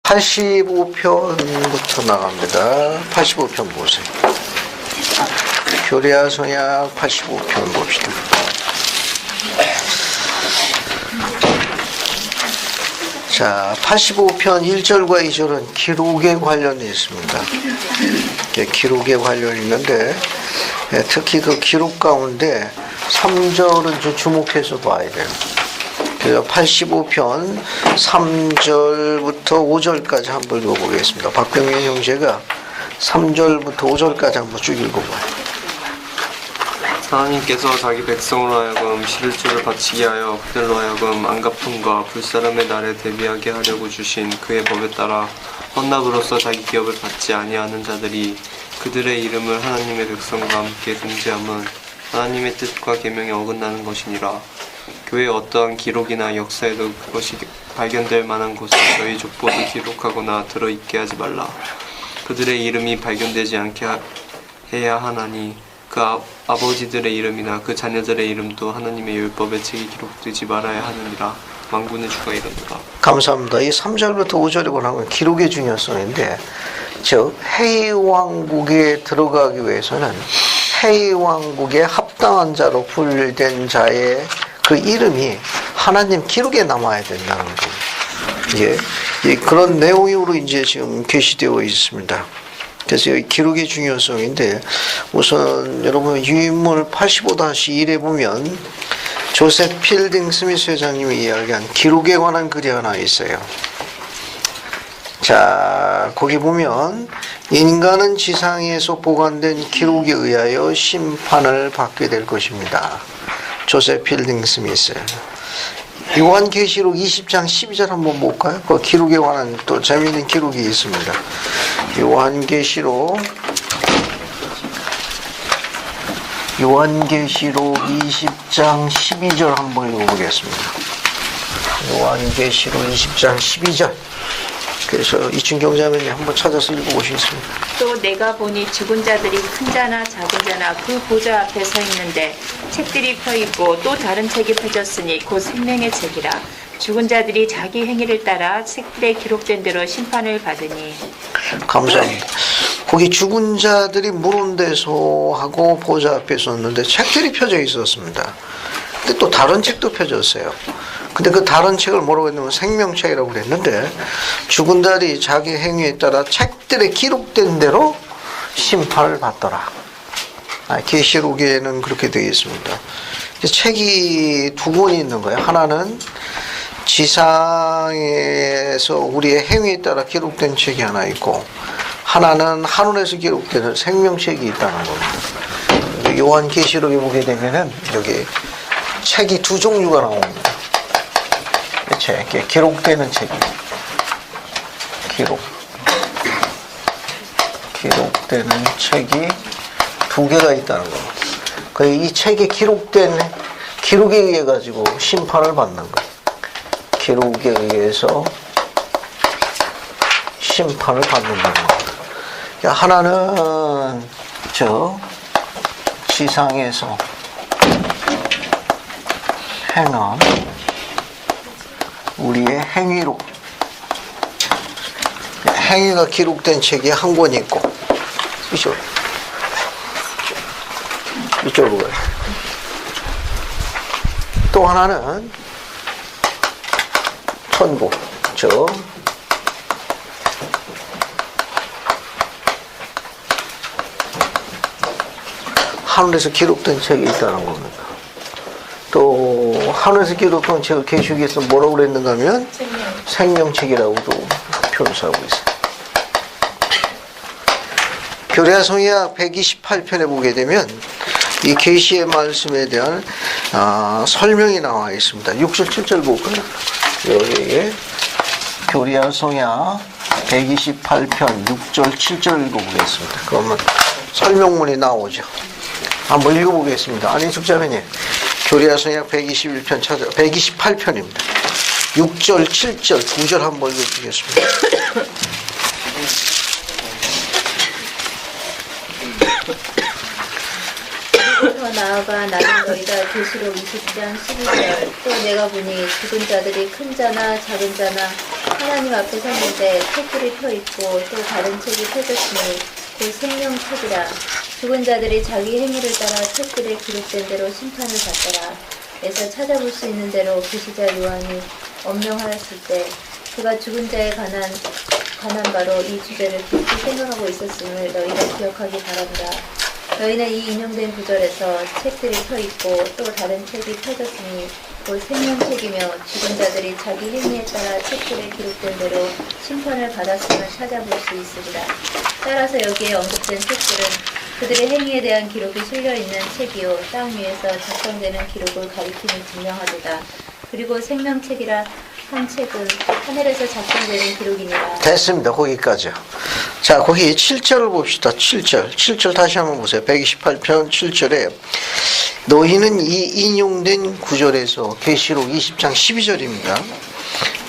85편부터 나갑니다. 85편 보세요. 교리야 성약 85편 봅시다. 자, 85편 1절과 2절은 기록에 관련되어 있습니다. 기록에 관련이 있는데, 특히 그 기록 가운데 3절은 좀 주목해서 봐야 돼요. 그래서 85편 3절부터 5절까지 한번 읽어보겠습니다. 박병민 형제가 3절부터 5절까지 한번 쭉 읽어봐요. 하나님께서 자기 백성으로 하여금 시들주를 바치게 하여 그들로 하여금 안갚음과 불사름의 날에 대비하게 하려고 주신 그의 법에 따라 헌납으로서 자기 기업을 받지 아니하는 자들이 그들의 이름을 하나님의 백성과 함께 등재함은 하나님의 뜻과 계명에 어긋나는 것이니라. 교회의 어떠한 기록이나 역사에도 그것이 발견될 만한 곳에 저희 족보도 기록하거나 들어있게 하지 말라. 그들의 이름이 발견되지 않게 해야 하나니 그 아버지들의 이름이나 그 자녀들의 이름도 하나님의 율법의 책에 기록되지 말아야 하느니라. 만군의 주가 이르노라. 감사합니다. 이 3절부터 5절에 관한 기록의 중요성인데, 즉 해이왕국에 들어가기 위해서는 해이왕국에 합당한 자로 분류된 자의 그 이름이 하나님 기록에 남아야 된다는 거예요. 그런 내용으로 이제 지금 게시되어 있습니다. 그래서 이 기록의 중요성인데, 우선 여러분 유인물 85-1에 보면 조셉 필딩 스미스 회장님이 이야기한 기록에 관한 글이 하나 있어요. 자, 거기 보면 인간은 지상에서 보관된 기록에 의하여 심판을 받게 될 것입니다. 조셉 필딩 스미스. 요한계시록 20장 12절 한번 볼까요? 그 기록에 관한 또 재미있는 기록이 있습니다. 요한계시록 20장 12절 한번 읽어보겠습니다. 요한계시록 20장 12절. 그래서 이춘경 자매님 한번 찾아서 읽어보시겠습니다. 또 내가 보니 죽은 자들이 큰 자나 작은 자나 그 보좌 앞에 서 있는데 책들이 펴있고 또 다른 책이 펴졌으니 곧 생명의 책이라. 죽은 자들이 자기 행위를 따라 책들에 기록된 대로 심판을 받으니. 감사합니다. 거기 죽은 자들이 물온대소하고 보좌 앞에 섰는데 책들이 펴져 있었습니다. 근데 또 다른 책도 펴졌어요. 근데 그 다른 책을 뭐라고 했냐면 생명책이라고 그랬는데, 죽은 자들이 자기 행위에 따라 책들에 기록된 대로 심판을 받더라. 계시록에는 그렇게 되어 있습니다. 책이 두 권이 있는 거예요. 하나는 지상에서 우리의 행위에 따라 기록된 책이 하나 있고, 하나는 하늘에서 기록되는 생명책이 있다는 겁니다. 요한계시록에 보게 되면은 여기 책이 두 종류가 나옵니다. 기록되는 책이 기록되는 책이 두 개가 있다는 겁니다. 이 책에 기록된 기록에 의해 가지고 심판을 받는 거예요. 기록에 의해서 심판을 받는다는 겁니다. 하나는 지상에서 행한 우리의 행위로, 행위가 기록된 책이 한 권 있고, 이쪽으로 가요. 또 하나는 천국, 하늘에서 기록된 책이 있다는 겁니다. 또 하늘에서 기록된 책을 계시록에서 뭐라고 그랬는가 하면 생명책이라고도 표현하고 있어요. 교리야 성약 128편에 보게 되면 이 계시의 말씀에 대한 설명이 나와 있습니다. 6절 7절 볼까요? 여기에 교리야 성약 128편 6절 7절 읽어보겠습니다. 그러면 설명문이 나오죠. 한번 읽어보겠습니다. 안인숙 자매님, 교리야 성약 128편입니다. 6절, 7절, 9절 한번 읽어주겠습니다. 그러나 나아가 나는 너희가 계시록 20장 12절 또 내가 보니 죽은 자들이 큰 자나 작은 자나 하나님 앞에 섰는데 책들이 펴있고 또 다른 책이 펴졌으니 곧 생명책이라. 죽은 자들이 자기 행위를 따라 책들에 기록된 대로 심판을 받더라. 에서 찾아볼 수 있는 대로 계시자 요한이 엄명하였을 때 그가 죽은 자에 관한 바로 이 주제를 깊이 생각하고 있었음을 너희가 기억하기 바란다. 너희는 이 인용된 구절에서 책들이 펴있고 또 다른 책이 펴졌으니 곧 생명책이며 죽은 자들이 자기 행위에 따라 책들에 기록된 대로 심판을 받았음을 찾아볼 수 있으리라. 따라서 여기에 언급된 책들은 그들의 행위에 대한 기록이 실려있는 책이요 땅 위에서 작성되는 기록을 가리킴이 분명하도다. 그리고 생명책이라 한 책은 하늘에서 작성되는 기록이니라. 됐습니다. 거기까지요. 자, 거기 7절을 봅시다. 7절 다시 한번 보세요. 128편 7절에 너희는 이 인용된 구절에서 계시록 20장 12절입니다.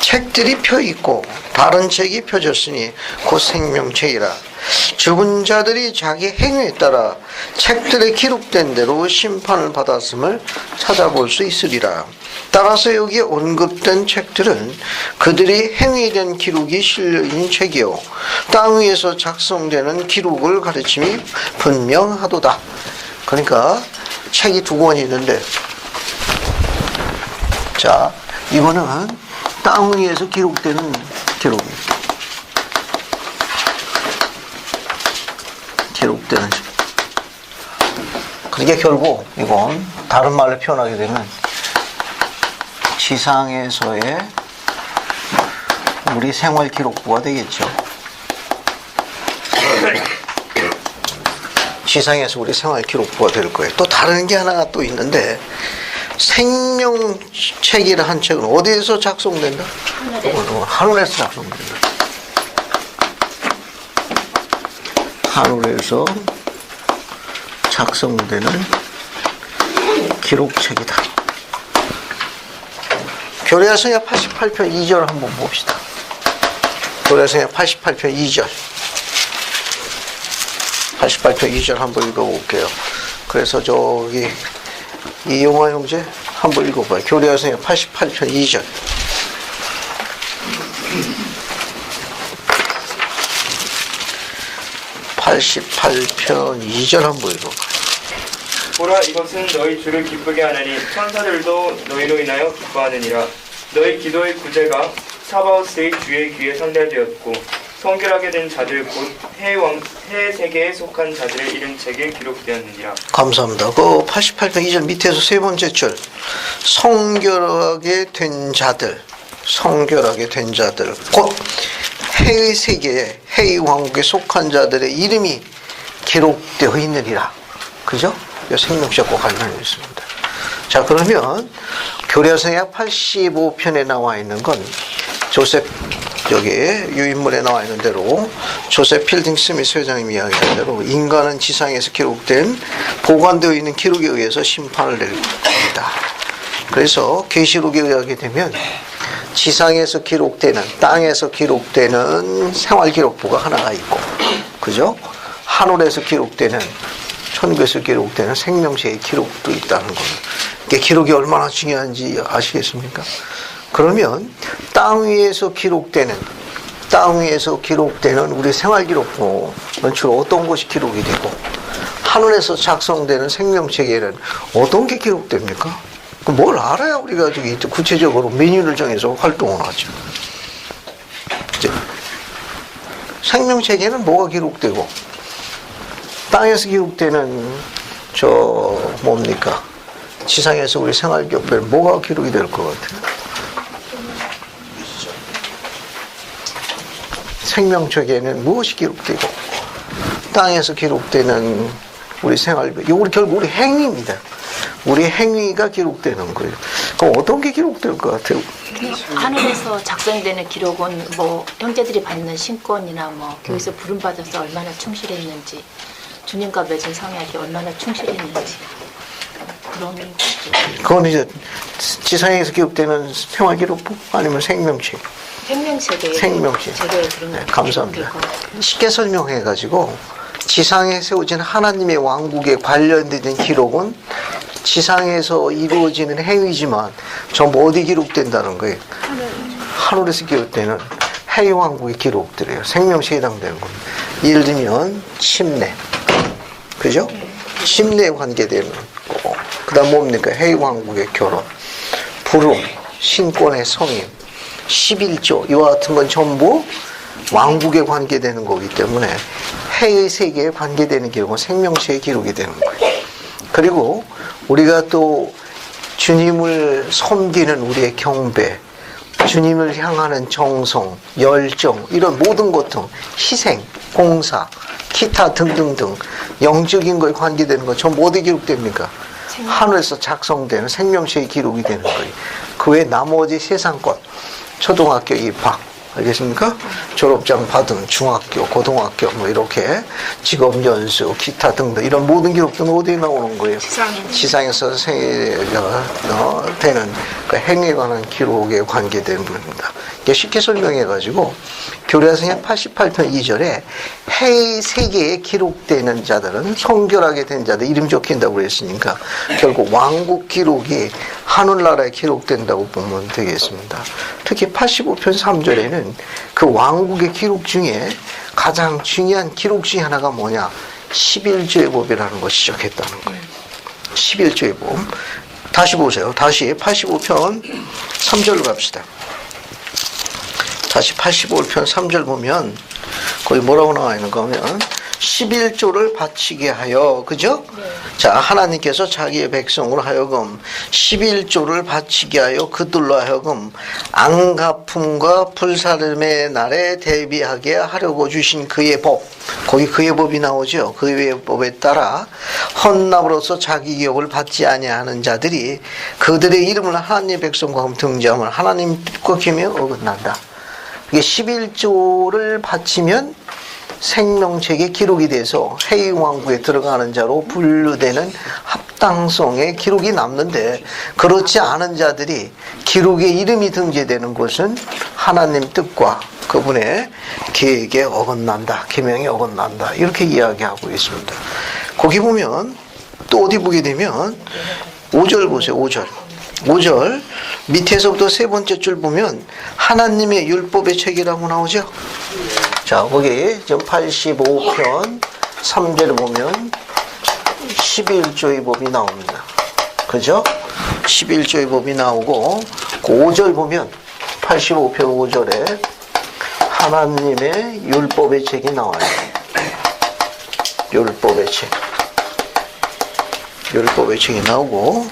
책들이 펴있고 다른 책이 펴졌으니 곧 생명책이라. 죽은 자들이 자기 행위에 따라 책들에 기록된 대로 심판을 받았음을 찾아볼 수 있으리라. 따라서 여기에 언급된 책들은 그들이 행위에 대한 기록이 실려있는 책이요 땅 위에서 작성되는 기록을 가르침이 분명하도다. 그러니까 책이 두 권이 있는데, 자, 이거는 땅 위에서 기록되는 기록입니다. 기록되는 책. 그러니까 결국 이건 다른 말로 표현하게 되면 지상에서의 우리 생활 기록부가 되겠죠. 지상에서 우리 생활 기록부가 될 거예요. 또 다른 게 하나가 또 있는데, 생명책이라 한 책은 어디에서 작성된다? 하늘에서 작성된다. 하늘에서 작성되는 기록책이다. 교례성경 88편 2절 한번 봅시다. 교례성경 88편 2절. 88편 2절 한번 읽어볼게요. 그래서 저기 이용화 형제 한번 읽어봐요. 교례성경 88편 2절. (88편 2절) 한번 읽어봐요. 보라, 이것은 너희 주를 기쁘게 하나니 천사들도 너희로 인하여 기뻐하느니라. 너희 기도의 구제가 사바오스의 주의 귀에 전달되었고 성결하게 된 자들 곧 해 세계에 속한 자들의 이름 책에 기록되었느니라. 감사합니다. 그 88편 2절 밑에서 세 번째 줄, 성결하게 된 자들, 성결하게 된 자들, 곧 해의 세계에, 해의 왕국에 속한 자들의 이름이 기록되어 있느니라. 그죠? 생명책과 관련이 있습니다. 자, 그러면 교례성경 85편에 나와 있는 건 조셉, 여기 유인물에 나와 있는 대로 조셉 필딩 스미스 회장님이 이야기한 대로 인간은 지상에서 기록된, 보관되어 있는 기록에 의해서 심판을 내릴 겁니다. 그래서 계시록에 의하게 되면 지상에서 기록되는, 땅에서 기록되는 생활기록부가 하나가 있고, 그죠? 하늘에서 기록되는, 천국에서 기록되는 생명체의 기록도 있다는 겁니다. 이게 기록이 얼마나 중요한지 아시겠습니까? 그러면 땅 위에서 기록되는 우리 생활기록부는 주로 어떤 것이 기록이 되고, 하늘에서 작성되는 생명체계에는 어떤 게 기록됩니까? 뭘 알아야 우리가 저기 구체적으로 메뉴를 정해서 활동을 하죠. 이제 생명체계는 뭐가 기록되고, 땅에서 기록되는 뭡니까? 지상에서 우리 생활기록부에는 뭐가 기록이 될 것 같아요? 생명책에는 무엇이 기록되고, 땅에서 기록되는 우리 생활기록, 결국 우리 행위입니다. 우리 행위가 기록되는 거예요. 그럼 어떤 게 기록될 것 같아요? 하늘에서 작성되는 기록은 뭐 형제들이 받는 신권이나 뭐 교회에서 부름받아서 얼마나 충실했는지, 주님과 맺은 성약이 얼마나 충실했는지, 그런 거죠. 그건 이제 지상에서 기록되는 생활기록부 아니면 생명책? 생명책. 네, 감사합니다. 쉽게 설명해가지고 지상에 세워진 하나님의 왕국에 관련된 기록은 지상에서 이루어지는 행위지만 전부 어디 기록된다는 거예요? 하늘에서 기록되는 해왕국의 기록들이에요. 생명체에 해당되는 겁니다. 예를 들면 침례, 그죠? 침례에 관계되는 거고, 그 다음 뭡니까? 해왕국의 결혼, 부름, 신권의 성임, 11조 이와 같은 건 전부 왕국에 관계되는 거기 때문에 해의 세계에 관계되는 기록은 생명체의 기록이 되는 거예요. 그리고 우리가 또 주님을 섬기는 우리의 경배, 주님을 향하는 정성, 열정, 이런 모든 것들, 희생, 봉사, 기타 등등등 영적인 거에 관계되는 건 전부 어디에 기록됩니까? 하늘에서 작성되는 생명체의 기록이 되는 거예요. 그 외 나머지 세상 것, 초등학교 입학, 알겠습니까? 졸업장 받은 중학교, 고등학교, 뭐 이렇게 직업 연수, 기타 등등 이런 모든 기록들은 어디에 나오는 거예요? 지상에서 되는 그 행위에 관한 기록에 관계되는 겁니다. 이게 쉽게 설명해가지고 교리학생의 88편 2절에 해의 세계에 기록되는 자들은 성결하게 된 자들 이름 적힌다고 그랬으니까 결국 왕국 기록이 하늘나라에 기록된다고 보면 되겠습니다. 특히 85편 3절에는 그 왕국의 기록 중에 가장 중요한 기록 중에 하나가 뭐냐? 11조의 법이라는 것이 적혔다는 거예요. 11조의 법. 다시 보세요. 다시 85편 3절로 갑시다. 다시 85편 3절 보면 거기 뭐라고 나와 있는가 하면 11조를 바치게 하여, 그죠? 네. 자, 하나님께서 자기의 백성으로 하여금 11조를 바치게 하여 그들로 하여금 안갚음과 불사름의 날에 대비하게 하려고 주신 그의 법, 거기 그의 법이 나오죠. 그의 법에 따라 헌납으로서 자기 기업을 받지 아니하는 자들이 그들의 이름을 하나님의 백성과 등재하면 하나님 뜻과 계명에 어긋난다. 이게 11조를 바치면 생명책에 기록이 돼서 해왕국에 들어가는 자로 분류되는 합당성의 기록이 남는데, 그렇지 않은 자들이 기록에 이름이 등재되는 것은 하나님 뜻과 그분의 계획에 어긋난다, 계명에 어긋난다, 이렇게 이야기하고 있습니다. 거기 보면 또 어디 보게 되면 5절 보세요. 5절 밑에서부터 세 번째 줄 보면 하나님의 율법의 책이라고 나오죠. 자, 거기 지금 85편 3절을 보면 11조의 법이 나옵니다. 그죠? 11조의 법이 나오고 그 5절 보면 85편 5절에 하나님의 율법의 책이 나와요. 율법의 책. 율법의 책이 나오고,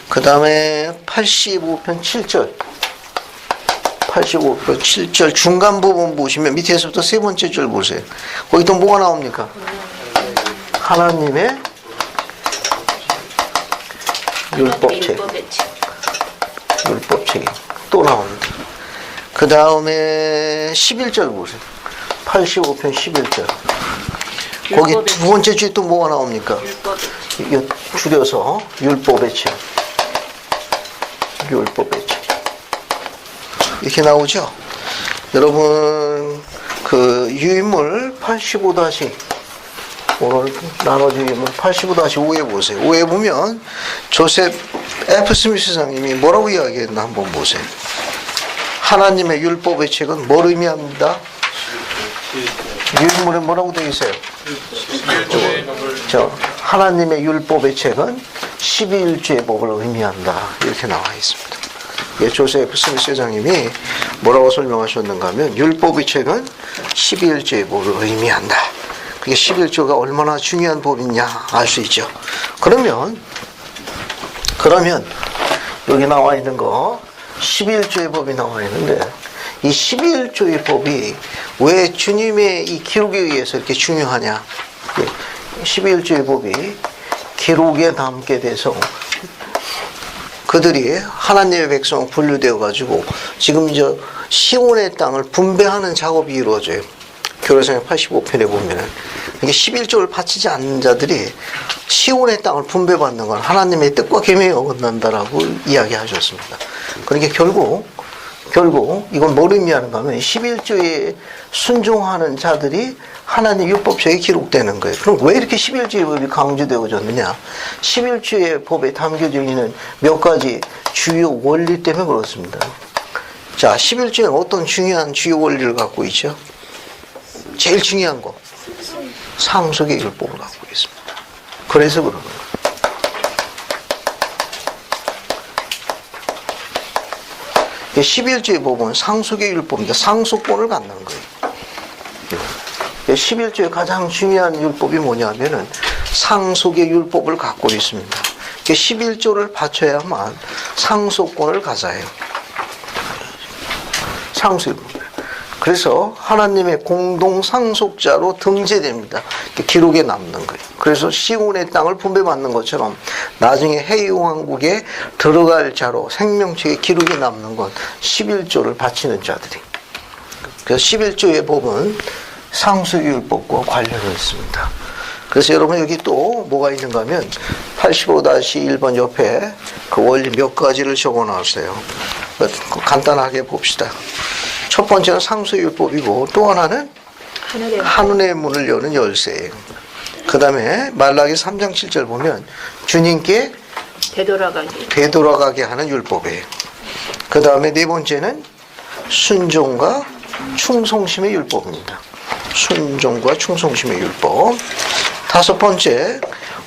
그 다음에 85편 7절. 85편 7절 중간 부분 보시면 밑에서부터 세 번째 줄 보세요. 거기 또 뭐가 나옵니까? 하나님의 율법책. 율법책이 또 나옵니다. 그 다음에 11절 보세요. 85편 11절. 거기 두 번째 줄에 또 뭐가 나옵니까? 줄여서 율법의 책. 율법의 책. 이렇게 나오죠. 여러분 그 유인물 85- 오늘 나눠진 유인물 85-5에 보세요. 5에 보면 조셉 F. 스미스 장님이 뭐라고 이야기했나 한번 보세요. 하나님의 율법의 책은 뭘 의미합니다? 유인물에 뭐라고 되어 있어요? 하나님의 율법의 책은 11조의 법을 의미한다, 이렇게 나와 있습니다. 예, 조셉 스미스 회장님이 뭐라고 설명하셨는가 하면 율법의 책은 11조의 법을 의미한다. 그게 11조가 얼마나 중요한 법이냐 알 수 있죠. 그러면 여기 나와 있는 거 11조의 법이 나와 있는데, 이 11조의 법이 왜 주님의 이 기록에 의해서 이렇게 중요하냐? 11조의 법이 기록에 남게 돼서 그들이 하나님의 백성 분류되어 가지고 지금 시온의 땅을 분배하는 작업이 이루어져요. 교례서의 85편에 보면은 이게 11조를 바치지 않는 자들이 시온의 땅을 분배받는 건 하나님의 뜻과 계명에 어긋난다라고 이야기하셨습니다. 그러니까 결국 결국 이건 뭘 의미하는가 하면 11조에 순종하는 자들이 하나님 율법책에 기록되는 거예요. 그럼 왜 이렇게 11조의 법이 강조되어졌느냐? 11조의 법에 담겨져 있는 몇 가지 주요 원리 때문에 그렇습니다. 자, 11조에는 어떤 중요한 주요 원리를 갖고 있죠? 제일 중요한 거, 상속의 율법을 갖고 있습니다. 그래서 그러는 거예요. 11조의 법은 상속의 율법입니다. 상속권을 갖는 거예요. 11조의 가장 중요한 율법이 뭐냐면은 상속의 율법을 갖고 있습니다. 11조를 바쳐야만 상속권을 가져요. 상속율법. 그래서 하나님의 공동 상속자로 등재됩니다. 기록에 남는 거예요. 그래서 시온의 땅을 분배받는 것처럼 나중에 해이왕국에 들어갈 자로 생명책에 기록이 남는 건 11조를 바치는 자들이. 그래서 11조의 법은 상속율법과 관련이 있습니다. 그래서 여러분 여기 또 뭐가 있는가 하면 85-1번 옆에 그 원리 몇 가지를 적어 놨어요. 간단하게 봅시다. 첫 번째는 상속율법이고 또 하나는 하늘의 문을 여는 열쇠예요. 그 다음에 말라기 3장 7절 보면 주님께 되돌아가게 하는 율법이에요. 그 다음에 네 번째는 순종과 충성심의 율법입니다. 순종과 충성심의 율법. 다섯 번째,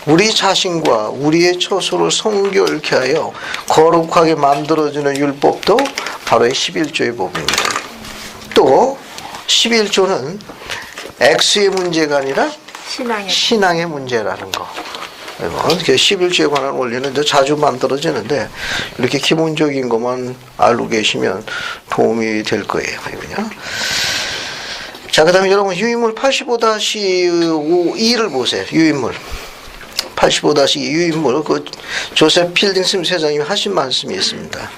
우리 자신과 우리의 처소를 성결케 하여 거룩하게 만들어주는 율법도 바로 11조의 법입니다. 또 11조는 액수의 문제가 아니라 신앙의 문제라는 거. 11조에 관한 원리는 자주 만들어지는데 이렇게 기본적인 것만 알고 계시면 도움이 될 거예요. 자, 그 다음에 여러분 유인물 85-2를 보세요. 유인물 85-2 유인물 그 조셉 필딩 스미스 회장님이 하신 말씀이 있습니다.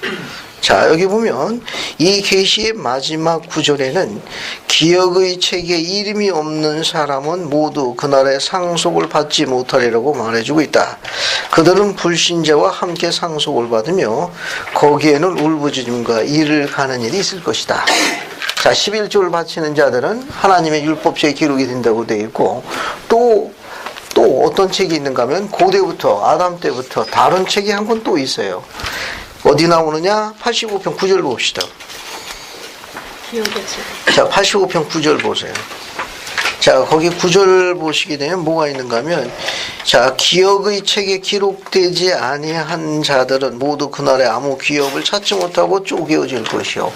자, 여기 보면 이 계시의 마지막 구절에는 기억의 책에 이름이 없는 사람은 모두 그날의 상속을 받지 못하리라고 말해주고 있다. 그들은 불신자와 함께 상속을 받으며 거기에는 울부짖음과 이를 가는 일이 있을 것이다. 자, 11조를 바치는 자들은 하나님의 율법책에 기록이 된다고 되어 있고 또 어떤 책이 있는가 하면 고대부터 아담 때부터 다른 책이 한 권 또 있어요. 어디 나오느냐? 85편 9절 봅시다. 자, 85편 9절 보세요. 자, 거기 9절 보시게 되면 뭐가 있는가 하면 자, 기억의 책에 기록되지 아니한 자들은 모두 그날에 아무 기업을 찾지 못하고 쪼개어질 것이요.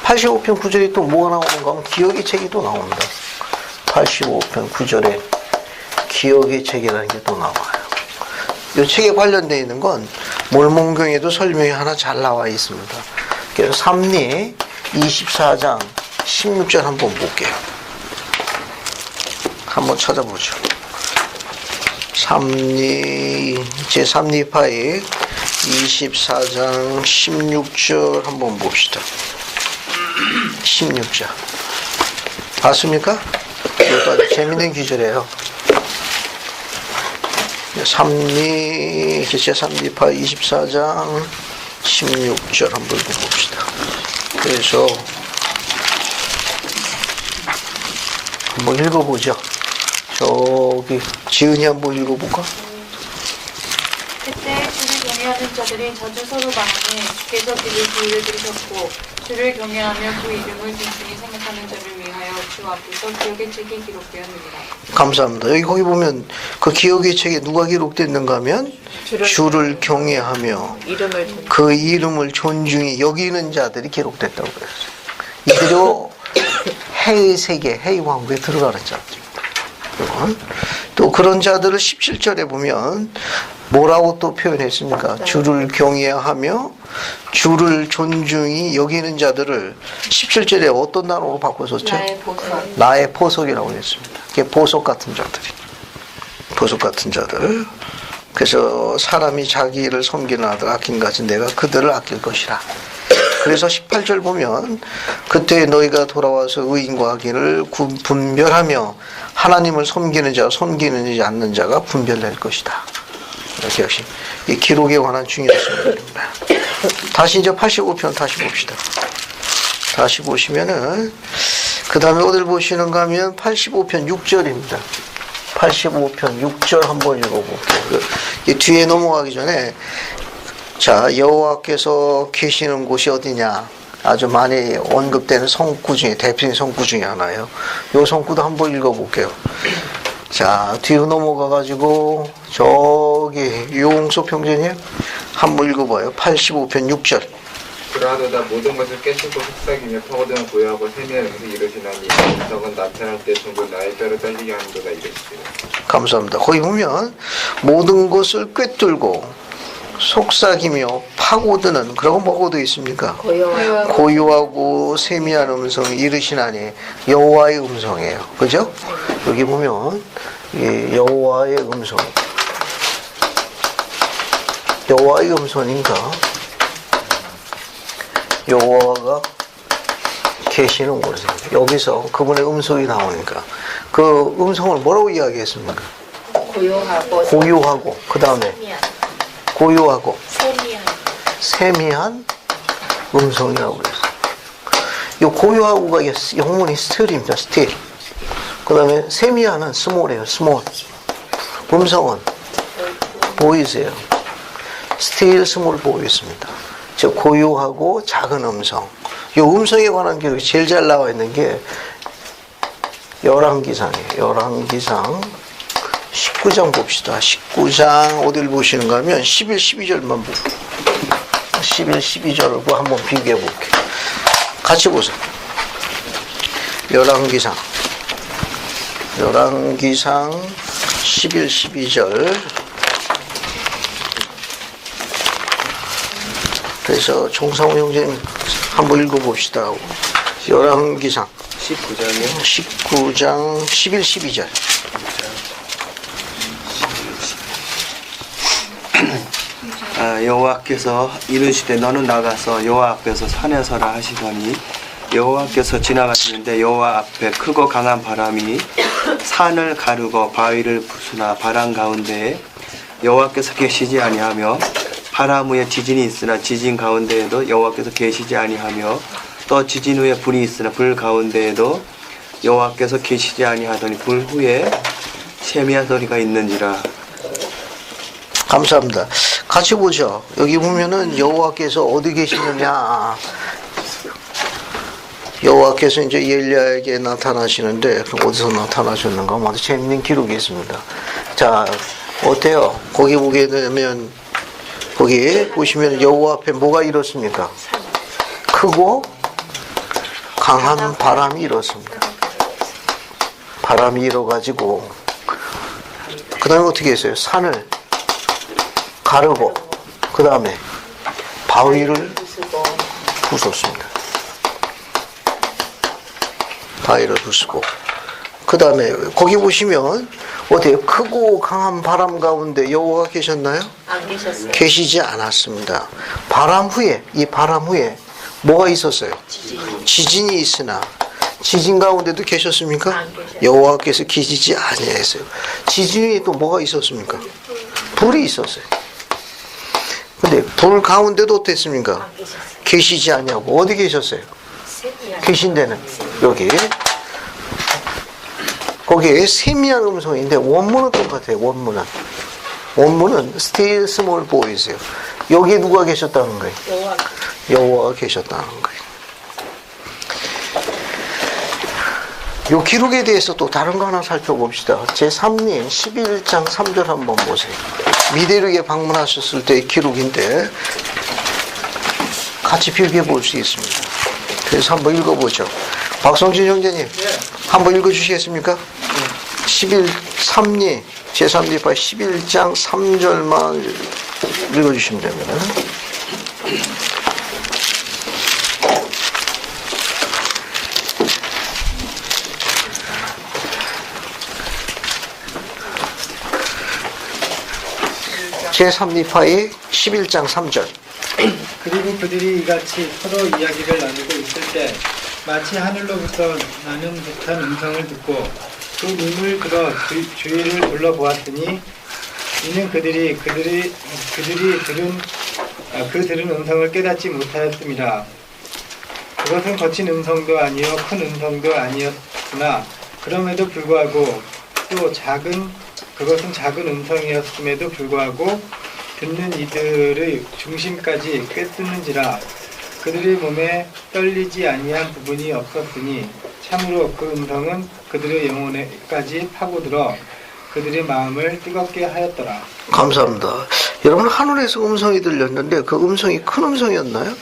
85편 9절에 또 뭐가 나오는가 하면 기억의 책이 또 나옵니다. 85편 9절에 기억의 책이라는 게 또 나와요. 이 책에 관련되어 있는 건 몰몬경에도 설명이 하나 잘 나와 있습니다. 그래서 삼리 24장 16절 한번 볼게요. 한번 찾아보죠. 제3리파이 24장 16절 한번 봅시다. 16절 봤습니까? 이것도 아주 재밌는 기절이에요. 제3리파 24장 16절 한번 봅시다. 그래서 한번 읽어보죠. 저기 지은이 한번 읽어볼까? 그때 주를 경외하는 자들이 자주 서로 말하니 주께서 그의 기회를 들으셨고 주를 경외하며 그 이름을 진심히 생각하는 자를 위하여 주 앞에서 기억의 책이 기록되었느니라. 감사합니다. 여기 거기 보면 그 기억의 책에 누가 기록됐는가 하면 주를 경외하며 그 이름을 존중히 여기는 자들이 기록됐다고 그랬어요. 이대로 해의 세계, 해의 왕국에 들어가는 자들입니다. 또 그런 자들을 17절에 보면 뭐라고 또 표현했습니까? 주를 경외하며 주를 존중히 여기는 자들을 17절에 어떤 단어로 바꿔줬죠? 나의 보석이라고 했습니다. 그게 보석 같은 자들이. 보석 같은 자들. 그래서 사람이 자기를 섬기는 아들 아낀 같이 내가 그들을 아낄 것이라. 그래서 18절 보면 그때 너희가 돌아와서 의인과 악인을 분별하며 하나님을 섬기는 자와 섬기지 않는 자가 분별될 것이다. 이렇게 역시 이 기록에 관한 중요한 말입니다. 다시 이제 85편 다시 봅시다. 다시 보시면은 그 다음에 어딜 보시는가 하면 85편 6절입니다. 85편 6절 한번 읽어볼게요. 이 뒤에 넘어가기 전에 자 여호와께서 계시는 곳이 어디냐, 아주 많이 언급되는 성구 중에 대표적인 성구 중에 하나예요. 이 성구도 한번 읽어볼게요. 자 뒤로 넘어가가지고 저기 유홍소 평전이에요. 한번 읽어봐요. 85편 6절. 그러하도다 모든 것을 깨뜨고 속삭이며 파고드는 고요하고 세미한 음식 이르시나니 적은 나타날 때 전부 나의 뼈를 떨리게 하는도다 이르시리라. 감사합니다. 거기 보면 모든 것을 꿰뚫고 속삭이며 파고드는, 그러고 뭐가 되어 있습니까? 고요하고 세미한 음성이 이르시나니 여호와의 음성이에요. 그죠? 여기 보면 이 여호와의 음성, 여호와의 음성인가? 여호와가 계시는 곳에 여기서 그분의 음성이 나오니까 그 음성을 뭐라고 이야기했습니까? 고요하고 그 다음에 고요하고 세미한 음성이라고 그랬어요. 이 고요하고가 영문이 스틸입니다. 스틸. 그 다음에 세미한은 스몰이에요. 스몰. 음성은 보이세요. 스틸 스몰 보이십니다. 즉 고요하고 작은 음성. 이 음성에 관한 기록이 제일 잘 나와 있는 게 열왕기상이에요. 열왕기상 19장 봅시다. 19장 어딜 보시는가 하면 11, 12절만 보고 11, 12절과 한번 비교해 볼게요. 같이 보세요. 열왕기상 11, 12절. 그래서 종상호 형제님 한번 읽어봅시다. 열왕기상 19장이요? 19장 11, 12절. 여호와께서 이르시되 너는 나가서 여호와 앞에서 산에 서라 하시더니 여호와께서 지나가시는데 여호와 앞에 크고 강한 바람이 산을 가르고 바위를 부수나 바람 가운데에 여호와께서 계시지 아니하며 바람 후에 지진이 있으나 지진 가운데에도 여호와께서 계시지 아니하며 또 지진 후에 불이 있으나 불 가운데에도 여호와께서 계시지 아니하더니 불 후에 세미한 소리가 있는지라. 감사합니다. 같이 보죠. 여기 보면은 여호와께서 어디 계시느냐. 여호와께서 이제 엘리야에게 나타나시는데 어디서 나타나셨는가? 아주 재밌는 기록이 있습니다. 자, 어때요? 거기 보게 되면 거기 보시면 여호와 앞에 뭐가 일었습니까? 크고 강한 바람이 일었습니다. 바람이 일어가지고 그 다음에 어떻게 했어요? 산을 가르고 그 다음에 바위를 부쉈습니다. 바위를 부수고 그 다음에 거기 보시면 어때요? 크고 강한 바람 가운데 여호와가 계셨나요? 안 계셨어요. 계시지 않았습니다. 바람 후에, 이 바람 후에 뭐가 있었어요? 지진이 있으나 지진 가운데도 계셨습니까? 여호와께서 계시지 아니하였어요. 지진 후에 또 뭐가 있었습니까? 불이 있었어요. 근데 불 가운데도 어땠습니까? 계시지 아니하고 어디 계셨어요? 계신 데는 여기 거기에 세미한 음성인데 원문은 똑같아요. 원문은 still small boys예요. 여기에 누가 계셨다는 거예요? 여호와가 계셨다는 거예요. 이 기록에 대해서 또 다른 거 하나 살펴봅시다. 제3님 11장 3절 한번 보세요. 미대륙에 방문하셨을 때의 기록인데 같이 비교해 볼 수 있습니다. 그래서 한번 읽어보죠. 박성진 형제님 한번 읽어주시겠습니까? 11.3리 제3리파 11장 3절만 읽어주시면 됩니다. 제3리파의 11장 3절. 그리고 그들이 이같이 서로 이야기를 나누고 있을 때 마치 하늘로부터 나는 듯한 음성을 듣고 그 눈을 들어 주위를 둘러보았더니 이는 그들이 들은 그 들은 음성을 깨닫지 못하였음이라. 그것은 거친 음성도 아니요 큰 음성도 아니었으나 그럼에도 불구하고 또 그것은 작은 음성이었음에도 불구하고 듣는 이들의 중심까지 꿰뚫는지라. 그들의 몸에 떨리지 아니한 부분이 없었으니 참으로 그 음성은 그들의 영혼에까지 파고들어 그들의 마음을 뜨겁게 하였더라. 감사합니다. 여러분, 하늘에서 음성이 들렸는데 그 음성이 큰 음성이었나요?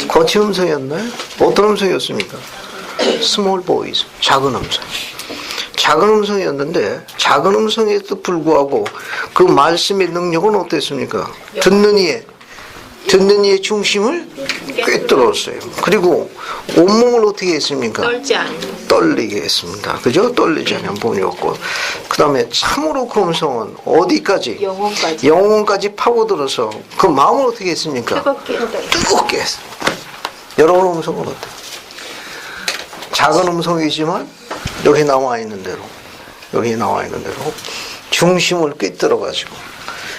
거친 음성이었나요? 어떤 음성이었습니까? Small voice, 작은 음성. 작은 음성이었는데 작은 음성에도 불구하고 그 말씀의 능력은 어땠습니까? 듣는 이의 중심을 꿰뚫었어요. 그리고 온몸을 어떻게 했습니까? 떨리게 했습니다. 그죠? 떨리지 않는 부분이 없고. 그 다음에 참으로 그 음성은 어디까지? 영혼까지 파고들어서 그 마음을 어떻게 했습니까? 뜨겁게 했습니다. 여러분 음성은 어때요? 작은 음성이지만 여기 나와 있는 대로 중심을 꿰뚫어 가지고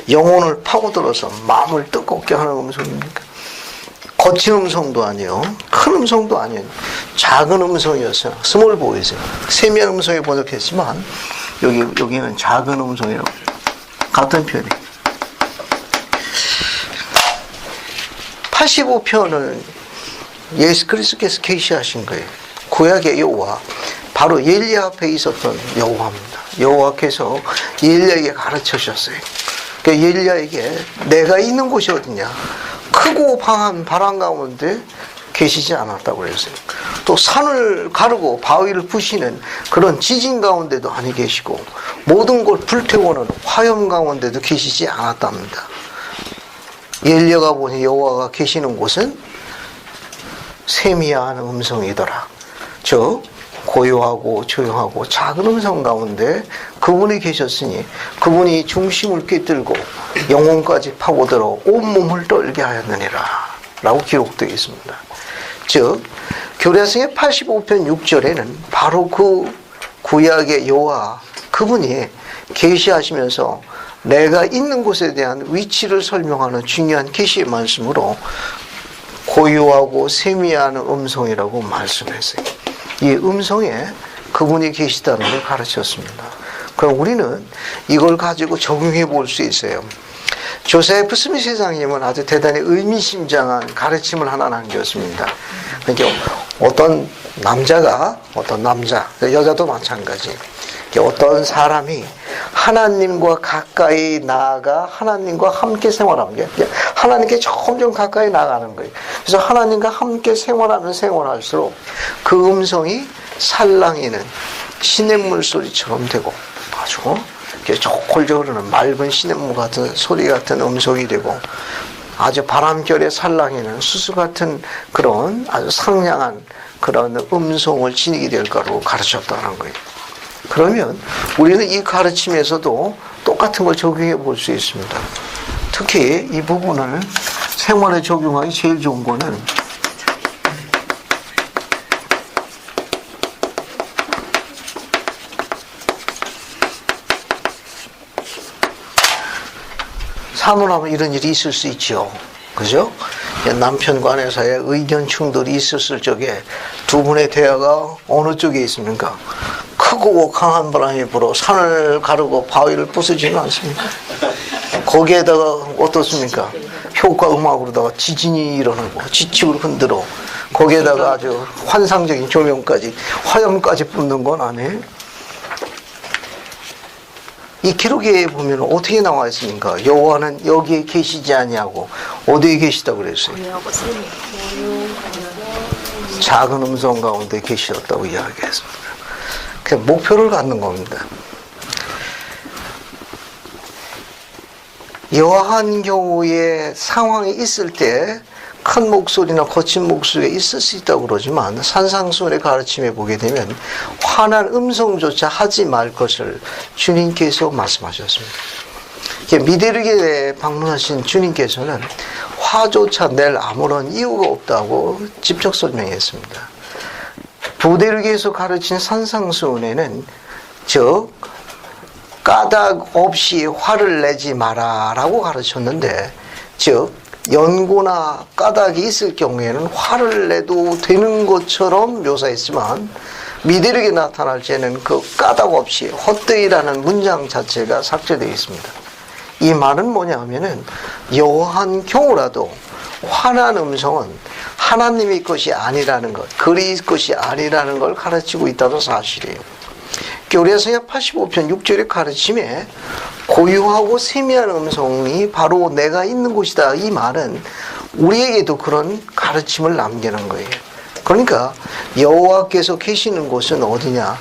영혼을 파고들어서 마음을 뜨겁게 하는 음성입니까? 거친 음성도 아니에요. 큰 음성도 아니에요. 작은 음성이었어요. 스몰 보이스. 세미한 음성에 번역했지만 여기는 작은 음성이라고. 같은 편이. 85편을 예수 그리스도께서 계시하신 거예요. 구약의 여호와, 바로 엘리야 앞에 있었던 여호와입니다. 여호와께서 엘리야에게 가르쳐 주셨어요. 그러니까 엘리야에게 내가 있는 곳이 어디냐? 크고 강한 바람 가운데 계시지 않았다고 그랬어요. 또 산을 가르고 바위를 부시는 그런 지진 가운데도 아니 계시고 모든 걸 불태우는 화염 가운데도 계시지 않았답니다. 엘리야가 보니 여호와가 계시는 곳은 세미한 음성이더라. 즉 고요하고 조용하고 작은 음성 가운데 그분이 계셨으니 그분이 중심을 꿰뚫고 영혼까지 파고들어 온몸을 떨게 하였느니라 라고 기록되어 있습니다. 즉 교례성의 85편 6절에는 바로 그 구약의 여호와 그분이 계시하시면서 내가 있는 곳에 대한 위치를 설명하는 중요한 계시의 말씀으로 고요하고 세미한 음성이라고 말씀했어요. 이 음성에 그분이 계시다는 걸 가르쳤습니다. 그럼 우리는 이걸 가지고 적용해 볼 수 있어요. 조세프 스미스 회장님은 아주 대단히 의미심장한 가르침을 하나 남겼습니다. 그러니까 어떤 남자, 여자도 마찬가지. 어떤 사람이 하나님과 가까이 나아가 하나님과 함께 생활하는 게 하나님께 점점 가까이 나가는 거예요. 그래서 하나님과 함께 생활할수록 그 음성이 살랑이는 시냇물 소리처럼 되고 아주 조골조 흐르는 맑은 시냇물 같은 소리 같은 음성이 되고 아주 바람결에 살랑이는 수수 같은 그런 아주 상냥한 그런 음성을 지니게 될 거라고 가르쳤다는 거예요. 그러면 우리는 이 가르침에서도 똑같은 걸 적용해 볼 수 있습니다. 특히 이 부분을 생활에 적용하기 제일 좋은 거는 사문하면 이런 일이 있을 수 있죠. 그죠? 남편 간에서의 의견 충돌이 있었을 적에 두 분의 대화가 어느 쪽에 있습니까? 크고 강한 바람이 불어 산을 가르고 바위를 부수지는 않습니다. 거기에다가 어떻습니까? 효과 음악으로다가 지진이 일어나고 지축을 흔들어 거기에다가 아주 환상적인 조명까지 화염까지 뿜는 건 아니에요. 이 기록에 보면 어떻게 나와 있습니까? 여호와는 여기에 계시지 아니하고 어디에 계시다고 그랬어요? 작은 음성 가운데 계셨다고 이야기했습니다. 그냥 목표를 갖는 겁니다. 여한 경우에 상황이 있을 때 큰 목소리나 거친 목소리가 있을 수 있다고 그러지만 산상수훈의 가르침에 보게 되면 환한 음성조차 하지 말 것을 주님께서 말씀하셨습니다. 미대륙에 방문하신 주님께서는 화조차 낼 아무런 이유가 없다고 직접 설명했습니다. 부대륙에서 가르친 산상수훈에는 즉 까닭 없이 화를 내지 마라 라고 가르쳤는데 즉 연고나 까닭이 있을 경우에는 화를 내도 되는 것처럼 묘사했지만 미대력이 나타날 때는 그 까닭 없이 헛되이라는 문장 자체가 삭제되어 있습니다. 이 말은 뭐냐면은 여한 경우라도 화난 음성은 하나님의 것이 아니라는 것, 그리 것이 아니라는 걸 가르치고 있다는 사실이에요. 교례서의 85편 6절의 가르침에 고유하고 세미한 음성이 바로 내가 있는 곳이다. 이 말은 우리에게도 그런 가르침을 남기는 거예요. 그러니까 여호와께서 계시는 곳은 어디냐?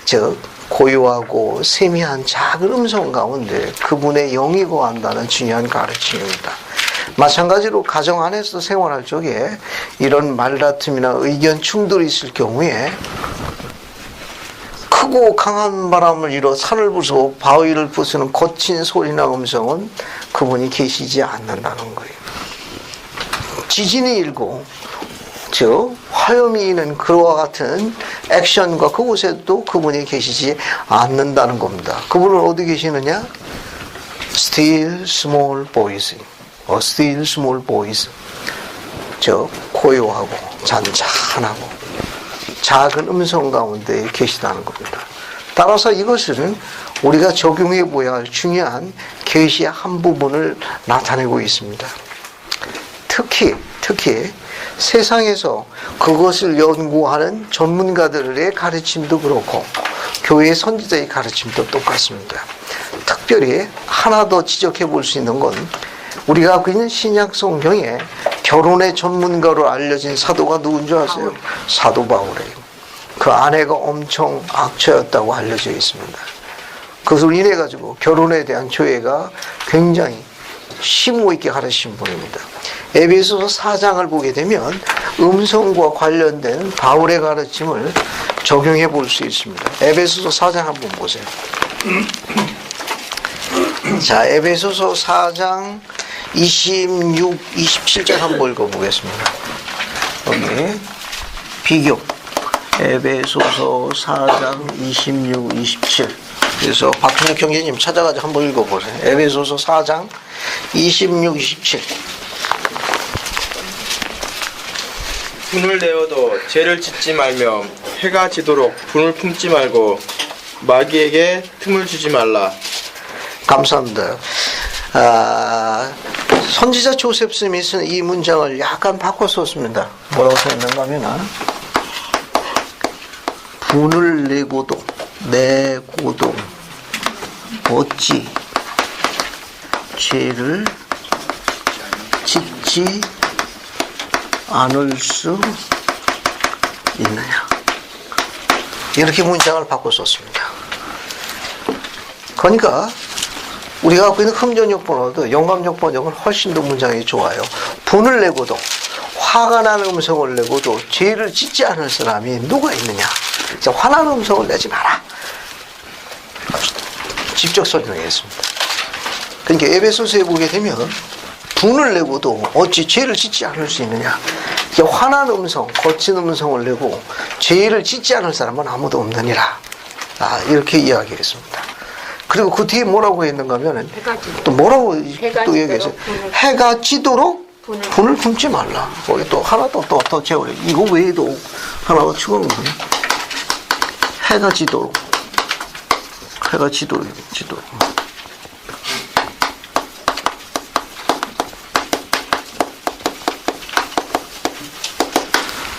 즉 고유하고 세미한 작은 음성 가운데 그분의 영이 거한다는 중요한 가르침입니다. 마찬가지로 가정 안에서 생활할 적에 이런 말다툼이나 의견 충돌이 있을 경우에 크고 강한 바람을 일어 산을 부수고 바위를 부수는 거친 소리나 음성은 그분이 계시지 않는다는 거예요. 지진이 일고 즉 화염이 있는 그와 같은 액션과 그곳에도 그분이 계시지 않는다는 겁니다. 그분은 어디 계시느냐? Still small voice, still small voice, 즉 고요하고 잔잔하고 작은 음성 가운데 계시다는 겁니다. 따라서 이것은 우리가 적용해 보아야 할 중요한 계시의 한 부분을 나타내고 있습니다. 특히 세상에서 그것을 연구하는 전문가들의 가르침도 그렇고 교회 선지자의 가르침도 똑같습니다. 특별히 하나 더 지적해 볼 수 있는 건 우리가 갖고 있는 신약 성경에 결혼의 전문가로 알려진 사도가 누군 줄 아세요? 사도 바울이에요. 그 아내가 엄청 악처였다고 알려져 있습니다. 그것을 인해 가지고 결혼에 대한 조예가 굉장히 심오 있게 가르친 분입니다. 에베소서 4장을 보게 되면 음성과 관련된 바울의 가르침을 적용해 볼 수 있습니다. 에베소서 4장 한번 보세요. 자, 에베소서 4장 26, 27절 한번 읽어보겠습니다. 여기 비교 에베소서 4장 26, 27. 그래서 박근혁 경제님 찾아가지고 한번 읽어보세요. 에베소서 4장 26, 27. 분을 내어도 죄를 짓지 말며 해가 지도록 분을 품지 말고 마귀에게 틈을 주지 말라. 감사합니다. 선지자 조셉 스미스는 이 문장을 약간 바꿔 썼습니다. 뭐라고 썼는가 하면 분을 내고도 어찌 죄를 짓지 않을 수 있느냐, 이렇게 문장을 바꿔 썼습니다. 그러니까 우리가 갖고 있는 흠전역 번호도 영감역 번역은 훨씬 더 문장이 좋아요. 분을 내고도, 화가 나는 음성을 내고도 죄를 짓지 않을 사람이 누가 있느냐. 화나는 음성을 내지 마라. 직접 설명했습니다. 그러니까 에베소서에 보게 되면 분을 내고도 어찌 죄를 짓지 않을 수 있느냐. 화나는 음성, 거친 음성을 내고 죄를 짓지 않을 사람은 아무도 없느니라. 이렇게 이야기했습니다. 그리고 그 뒤에 뭐라고 했는가 하면 또 뭐라고 또 얘기했어요. 해가 지도록 분을 품지 말라. 거기 또 하나 더 채워요. 이거 외에도 하나 더 추가하는 거예요. 해가 지도록.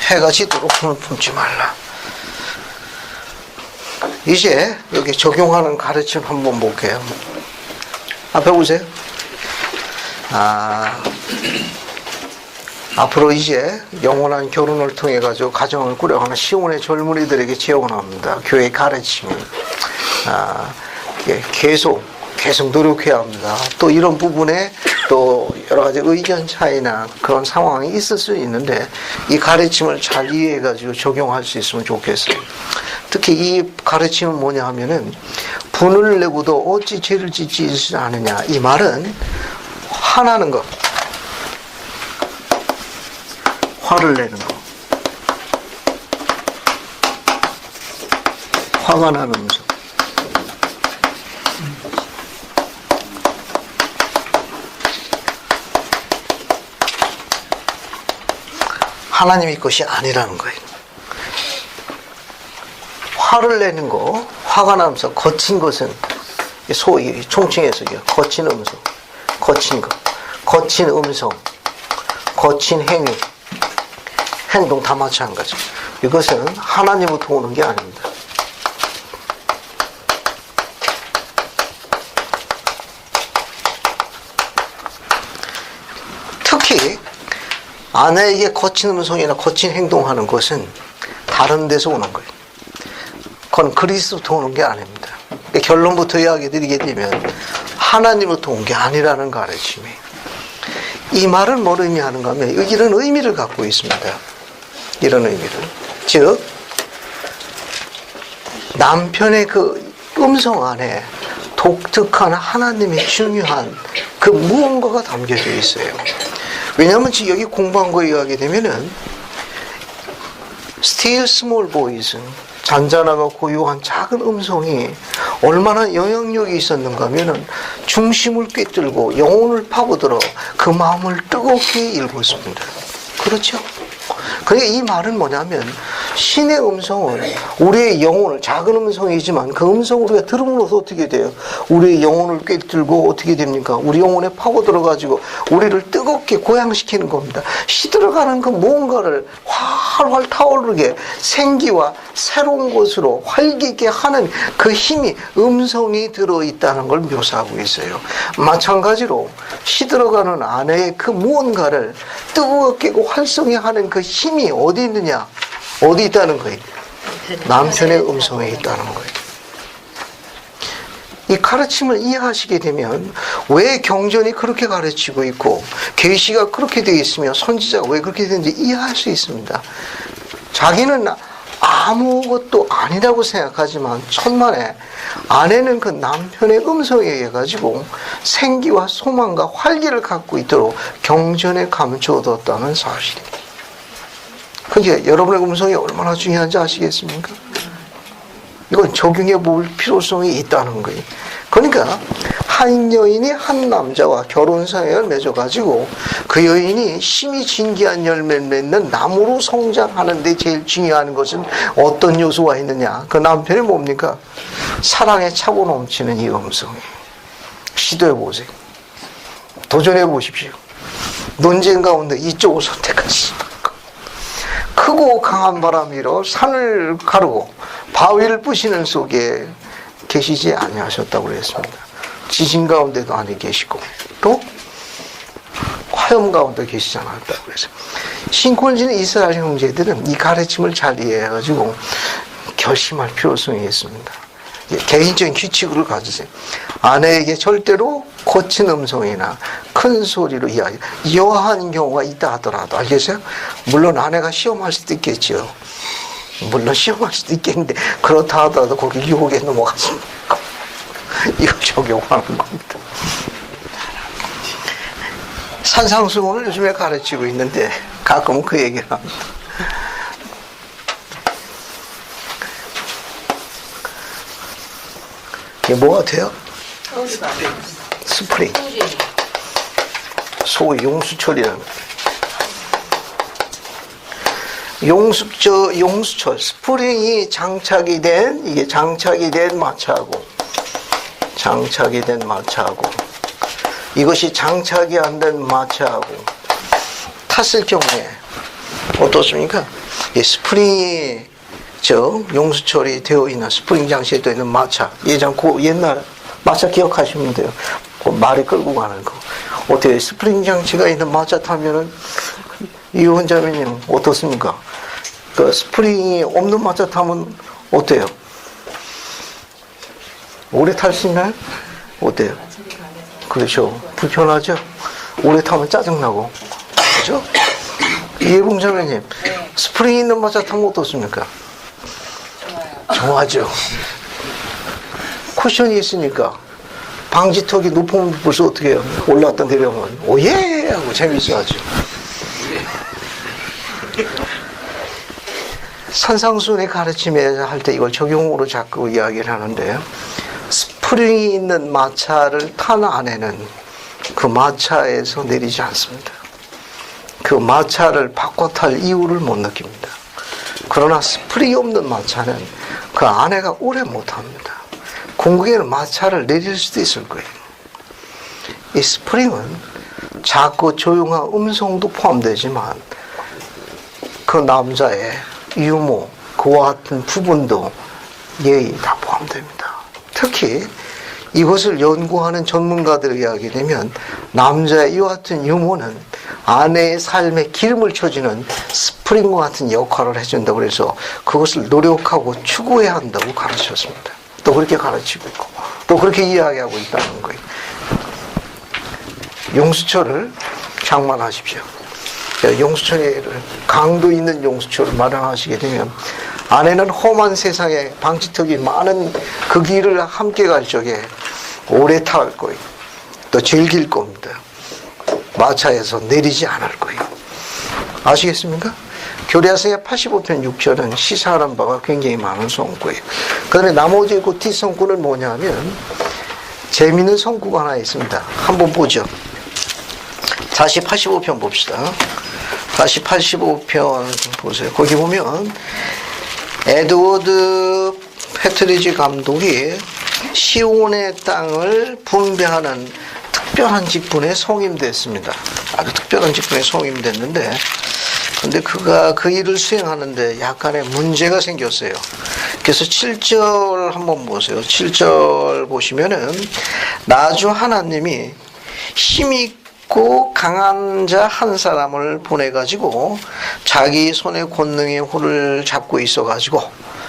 해가 지도록 분을 품지 말라. 이제 여기 적용하는 가르침 한번 볼게요. 앞에 보세요. 앞으로 이제 영원한 결혼을 통해 가지고 가정을 꾸려가는 시온의 젊은이들에게 제언합니다. 교회 가르침이 계속 노력해야 합니다. 또 이런 부분에 또 여러 가지 의견 차이나 그런 상황이 있을 수 있는데 이 가르침을 잘 이해해 가지고 적용할 수 있으면 좋겠어요. 특히 이 가르침은 뭐냐 하면은 분을 내고도 어찌 죄를 짓지 않느냐. 이 말은 화나는 것, 화를 내는 것, 화가 나는 음성, 하나님의 것이 아니라는 거예요. 화를 내는 거, 화가 나면서 거친 것은 소위 총칭해서 거친 음성, 거친 것, 거친 음성, 거친 행위, 행동 다 마찬가지. 이것은 하나님부터 오는 게 아닙니다. 특히 아내에게 거친 음성이나 거친 행동하는 것은 다른 데서 오는 거예요. 그건 그리스도부터 오는 게 아닙니다. 그러니까 결론부터 이야기 드리게 되면 하나님부터 온 게 아니라는 가르침이. 이 말은 뭘 의미하는가 하면 이런 의미를 갖고 있습니다. 이런 의미를. 즉 남편의 그 음성 안에 독특한 하나님의 중요한 그 무언가가 담겨져 있어요. 왜냐하면 지금 여기 공부한 거 이야기 되면은 Still Small Voice, 잔잔하고 고요한 작은 음성이 얼마나 영향력이 있었는가 하면은 중심을 꿰뚫고 영혼을 파고들어 그 마음을 뜨겁게 읽었습니다. 그렇죠? 그러니까 이 말은 뭐냐면 신의 음성은 우리의 영혼을, 작은 음성이지만 그 음성을 우리가 들음으로써 어떻게 돼요? 우리의 영혼을 꿰뚫고 어떻게 됩니까? 우리 영혼에 파고들어가지고 우리를 뜨겁게 고양시키는 겁니다. 시들어가는 그 무언가를 활활 타오르게 생기와 새로운 것으로 활기있게 하는 그 힘이, 음성이 들어있다는 걸 묘사하고 있어요. 마찬가지로 시들어가는 아내의 그 무언가를 뜨겁게 활성화하는 그 힘이 어디 있느냐? 어디 있다는 거예요? 남편의 음성에 있다는 거예요. 이 가르침을 이해하시게 되면 왜 경전이 그렇게 가르치고 있고 계시가 그렇게 되어 있으며 선지자가 왜 그렇게 되는지 이해할 수 있습니다. 자기는 아무것도 아니라고 생각하지만 천만에 아내는 그 남편의 음성에 의해 가지고 생기와 소망과 활기를 갖고 있도록 경전에 감춰뒀다는 사실입니다. 그게 여러분의 음성이 얼마나 중요한지 아시겠습니까? 이건 적용해 볼 필요성이 있다는 거예요. 그러니까 한 여인이 한 남자와 결혼사회를 맺어가지고 그 여인이 심히 진귀한 열매를 맺는 나무로 성장하는 데 제일 중요한 것은 어떤 요소가 있느냐? 그 남편이 뭡니까? 사랑에 차고 넘치는 이 음성이에요. 시도해 보세요. 도전해 보십시오. 논쟁 가운데 이쪽을 선택하시죠. 크고 강한 바람이로 산을 가르고 바위를 부시는 속에 계시지 아니하셨다고 그랬습니다. 지진 가운데도 안에 계시고 또 화염 가운데 계시지 않았다고 그랬어요. 신권을 지닌 이스라엘 형제들은 이 가르침을 잘 이해해가지고 결심할 필요성이 있습니다. 개인적인 규칙을 가지세요. 아내에게 절대로 거친 음성이나 큰 소리로 여하는 경우가 있다 하더라도, 알겠어요? 물론 아내가 시험할 수도 있겠죠. 물론 시험할 수도 있겠는데 그렇다 하더라도 거기 유혹에 넘어갔습니까? 이거 적용하는 겁니다. 산상수훈을 요즘에 가르치고 있는데 가끔 그 얘기를 합니다. 이게 뭐가 돼요? 스프링. 소위 용수철이라는 용수철, 스프링이 장착이 된 마차하고 이것이 장착이 안 된 마차하고 탔을 경우에 어떻습니까? 이 스프링이 용수철이 되어 있는 스프링 장치에 되어 있는 마차, 옛날 마차 기억하시면 돼요. 그 말에 끌고 가는 거. 어때요? 스프링 장치가 있는 마차 타면은 이혼자매님 어떻습니까? 그 스프링이 없는 마차 타면 어때요? 오래 탈 수 있나요? 어때요? 그렇죠. 불편하죠? 오래 타면 짜증나고. 그렇죠? 이해봉자매님, 스프링 있는 마차 타면 어떻습니까? 좋아하죠. 쿠션이 있으니까 방지턱이 높으면 벌써 어떻게 해요? 올라왔다 내려오면 오예 하고 재밌어 하죠. 산상수훈의 가르침에 할 때 이걸 적용으로 자꾸 이야기를 하는데요. 스프링이 있는 마차를 탄 아내는 그 마차에서 내리지 않습니다. 그 마차를 바꿔 탈 이유를 못 느낍니다. 그러나 스프링이 없는 마차는 그 안에가 오래 못합니다. 궁극에는 마차를 내릴 수도 있을 거예요. 이 스프링은 작고 조용한 음성도 포함되지만 그 남자의 유머, 그와 같은 부분도 예의 다 포함됩니다. 특히 이것을 연구하는 전문가들에게 이야기 되면 남자의 이와 같은 유머는 아내의 삶에 기름을 쳐주는 스프링과 같은 역할을 해준다고 해서 그것을 노력하고 추구해야 한다고 가르쳤습니다. 또 그렇게 가르치고 있고 또 그렇게 이야기하고 있다는 거예요. 용수철을 장만하십시오. 용수철을 강도 있는 용수철을 마련하시게 되면 아내는 험한 세상에 방지턱이 많은 그 길을 함께 갈 적에 오래 탈 거예요. 또 즐길 겁니다. 마차에서 내리지 않을 거예요. 아시겠습니까? 교리학생의 85편 6절은 시사하는 바가 굉장히 많은 성구예요. 그 다음에 나머지 그 뒷성구는 뭐냐면 재미있는 성구가 하나 있습니다. 한번 보죠. 다시 85편 봅시다. 다시 85편 보세요. 거기 보면 에드워드 패트리지 감독이 시온의 땅을 분배하는 특별한 직분에 성임됐습니다. 아주 특별한 직분에 성임됐는데 근데 그가 그 일을 수행하는데 약간의 문제가 생겼어요. 그래서 7절 한번 보세요. 7절 보시면은 나주 하나님이 힘있고 강한 자 한 사람을 보내가지고 자기 손에 권능의 홀을 잡고 있어가지고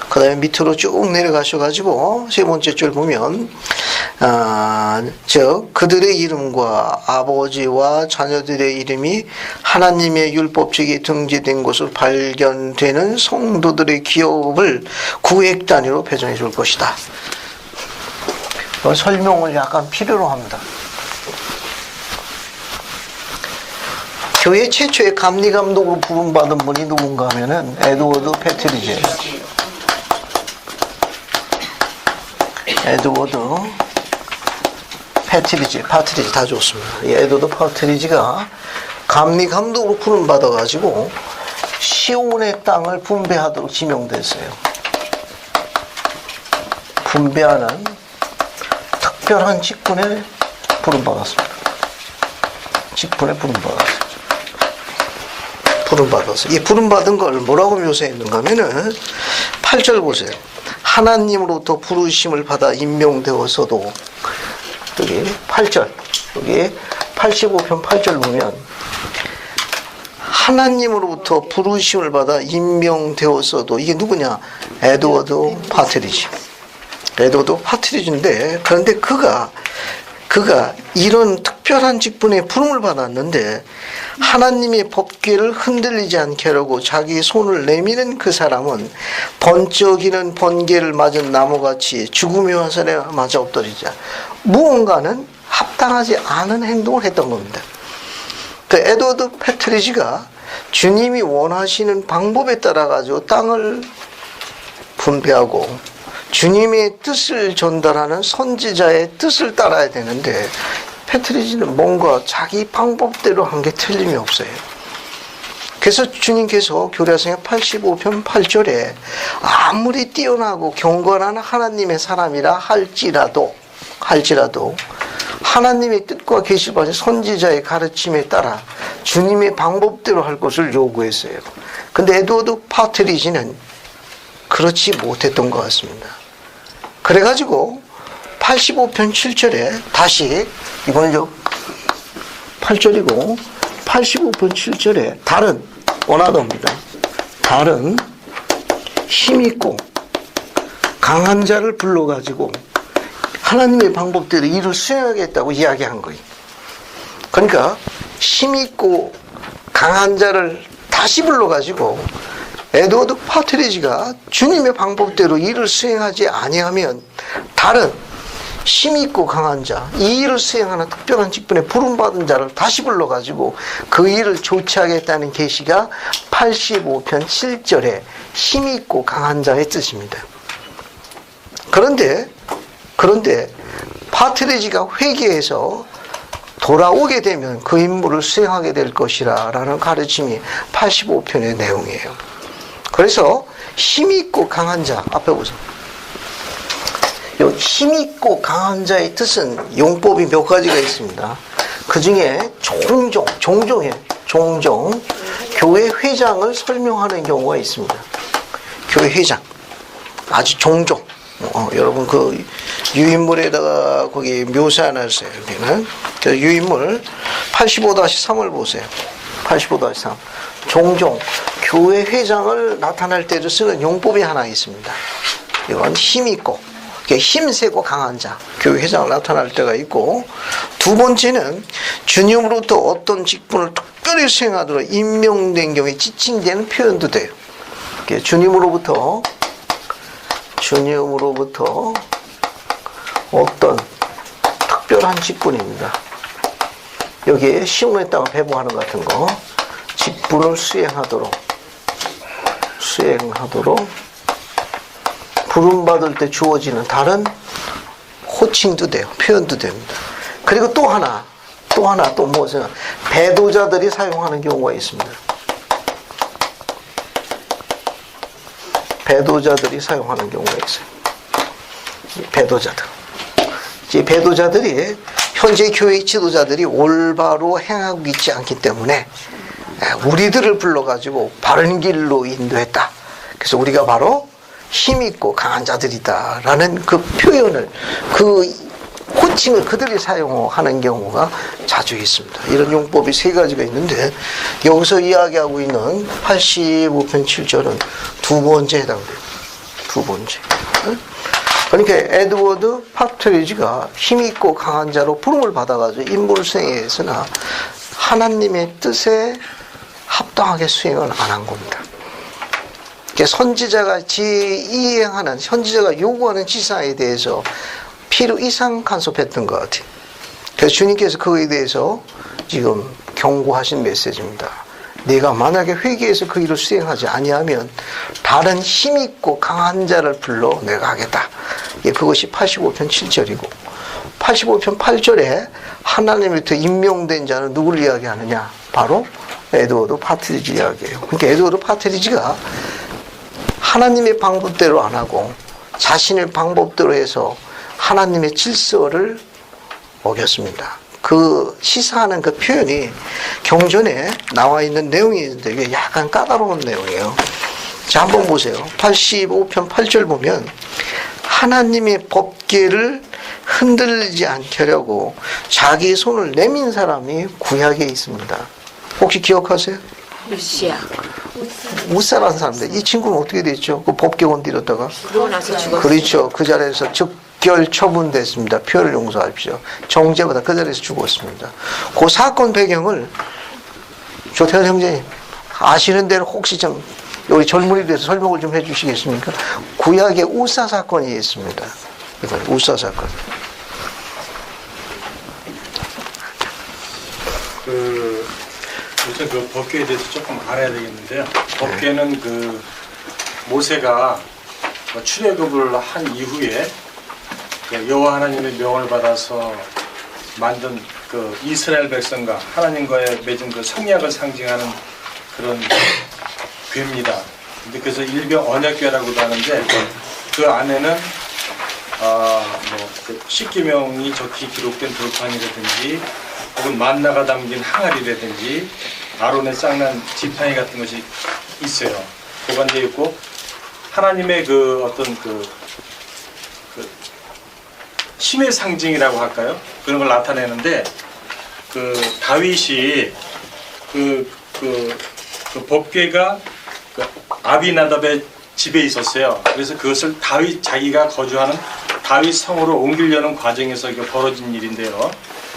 그 다음에 밑으로 쭉 내려가셔가지고 세 번째 줄 보면 즉 그들의 이름과 아버지와 자녀들의 이름이 하나님의 율법책에 등재된 것으로 발견되는 성도들의 기업을 구획 단위로 배정해 줄 것이다. 설명을 약간 필요로 합니다. 교회 최초의 감리감독으로 부름받은 분이 누군가 하면은 에드워드 패트리지예요. 에드워드 패트리지 다 좋습니다. 이 에드워드 패트리지가 감리감독으로 부름받아가지고 시온의 땅을 분배하도록 지명됐어요. 분배하는 특별한 직분에 부름받았습니다. 직분에 부름받았어요. 부름받아서 이 부름받은 걸 뭐라고 묘사했는가 하면은 8절 보세요. 하나님으로부터 부르심을 받아 임명되어서도 여기 8절 여기 85편 8절 보면 하나님으로부터 부르심을 받아 임명되어서도 이게 누구냐? 에드워드 파트리지. 에드워드 파트리지인데 그런데 그가 이런 특별한 직분에 부름을 받았는데 하나님의 법궤를 흔들리지 않게 하려고 자기 손을 내미는 그 사람은 번쩍이는 번개를 맞은 나무같이 죽음의 화살에 맞아 엎드리자 무언가는 합당하지 않은 행동을 했던 겁니다. 그 에드워드 패트리지가 주님이 원하시는 방법에 따라 가지고 땅을 분배하고 주님의 뜻을 전달하는 선지자의 뜻을 따라야 되는데 패트리지는 뭔가 자기 방법대로 한 게 틀림이 없어요. 그래서 주님께서 교리학생의 85편 8절에 아무리 뛰어나고 경건한 하나님의 사람이라 할지라도 하나님의 뜻과 계시받은 선지자의 가르침에 따라 주님의 방법대로 할 것을 요구했어요. 근데 에드워드 파트리지는 그렇지 못했던 것 같습니다. 그래가지고 85편 7절에 다시 이번에 8절이고 85편 7절에 다른 원하더입니다. 다른 힘있고 강한 자를 불러가지고 하나님의 방법대로 일을 수행하겠다고 이야기한 거예요. 그러니까 힘있고 강한 자를 다시 불러가지고 에드워드 파트리지가 주님의 방법대로 일을 수행하지 아니하면 다른 힘있고 강한 자, 이 일을 수행하는 특별한 직분에 부름받은 자를 다시 불러가지고 그 일을 조치하겠다는 계시가 85편 7절에 힘있고 강한 자의 뜻입니다. 그런데 파트리지가 회개해서 돌아오게 되면 그 임무를 수행하게 될 것이라 라는 가르침이 85편의 내용이에요. 그래서 힘있고 강한 자, 앞에 보세요. 힘있고 강한 자의 뜻은 용법이 몇 가지가 있습니다. 그 중에 종종 교회 회장을 설명하는 경우가 있습니다. 교회 회장. 아주 종종. 여러분 그 유인물에다가 거기 묘사해놨어요. 여기는. 그 유인물 85-3을 보세요. 85-3. 종종 교회 회장을 나타날 때도 쓰는 용법이 하나 있습니다. 이건 힘있고 힘세고 강한 자, 교회 회장을 나타날 때가 있고, 두 번째는 주님으로부터 어떤 직분을 특별히 수행하도록 임명된 경우에 지칭되는 표현도 돼요. 주님으로부터 어떤 특별한 직분입니다. 여기에 시온에다가 배부하는 것 같은 거, 직분을 수행하도록 부름받을 때 주어지는 다른 호칭도 돼요. 표현도 됩니다. 그리고 또 하나 무엇이냐, 배도자들이 사용하는 경우가 있습니다. 배도자들이 사용하는 경우가 있어요. 배도자들. 이 배도자들이 현재 교회 지도자들이 올바로 행하고 있지 않기 때문에 우리들을 불러가지고 바른 길로 인도했다. 그래서 우리가 바로 힘있고 강한 자들이다라는 그 표현을, 그 호칭을 그들이 사용하는 경우가 자주 있습니다. 이런 용법이 세 가지가 있는데 여기서 이야기하고 있는 85편 7절은 두 번째에 해당돼요. 두 번째. 그러니까 에드워드 파트리지가 힘있고 강한 자로 부름을 받아가지고 임무를 수행했으나 하나님의 뜻에 합당하게 수행을 안 한 겁니다. 선지자가 이행하는, 선지자가 요구하는 지사에 대해서 필요 이상 간섭했던 것 같아요. 그래서 주님께서 그거에 대해서 지금 경고하신 메시지입니다. 내가 만약에 회개해서 그 일을 수행하지 아니하면 다른 힘있고 강한 자를 불러 내가 하겠다. 그것이 85편 7절이고 85편 8절에 하나님으로부터 임명된 자는 누구를 이야기하느냐? 바로 에드워드 파트리지 이야기예요. 그러니까 에드워드 파트리지가 하나님의 방법대로 안 하고 자신의 방법대로 해서 하나님의 질서를 어겼습니다. 그 시사하는 그 표현이 경전에 나와 있는 내용이 있는데 이게 약간 까다로운 내용이에요. 자, 한번 보세요. 85편 8절 보면 하나님의 법궤를 흔들리지 않게 하려고 자기 손을 내민 사람이 구약에 있습니다. 혹시 기억하세요? 우사라는 사람인데 이 친구는 어떻게 됐죠? 그 법궤 건드렸다가 그러고 나서 죽었어요. 그렇죠. 그 자리에서 즉결 처분됐습니다. 표를 용서하십시오. 정죄보다 그 자리에서 죽었습니다. 그 사건 배경을 조태현 형제님 아시는 대로 혹시 좀 우리 젊은이에 대해서 설명을 좀 해주시겠습니까? 구약에 우사 사건이 있습니다. 이건 우사 사건. 우선 그 법궤에 대해서 조금 알아야 되겠는데요. 법궤는 그 모세가 출애굽을 한 이후에 그 여호와 하나님의 명을 받아서 만든 그 이스라엘 백성과 하나님과의 맺은 그 성약을 상징하는 그런 궤입니다. 근데 그래서 일명 언약궤라고도 하는데 그 안에는 그 십계명이 적히 기록된 돌판이라든지 혹은 만나가 담긴 항아리라든지 아론의 짱난 지팡이 같은 것이 있어요. 보관되어 있고 하나님의 그 어떤 그 힘의 상징이라고 할까요? 그런 걸 나타내는데 그 다윗이 그 법궤가 그 아비나답의 집에 있었어요. 그래서 그것을 다윗 자기가 거주하는 다윗 성으로 옮기려는 과정에서 이게 벌어진 일인데요.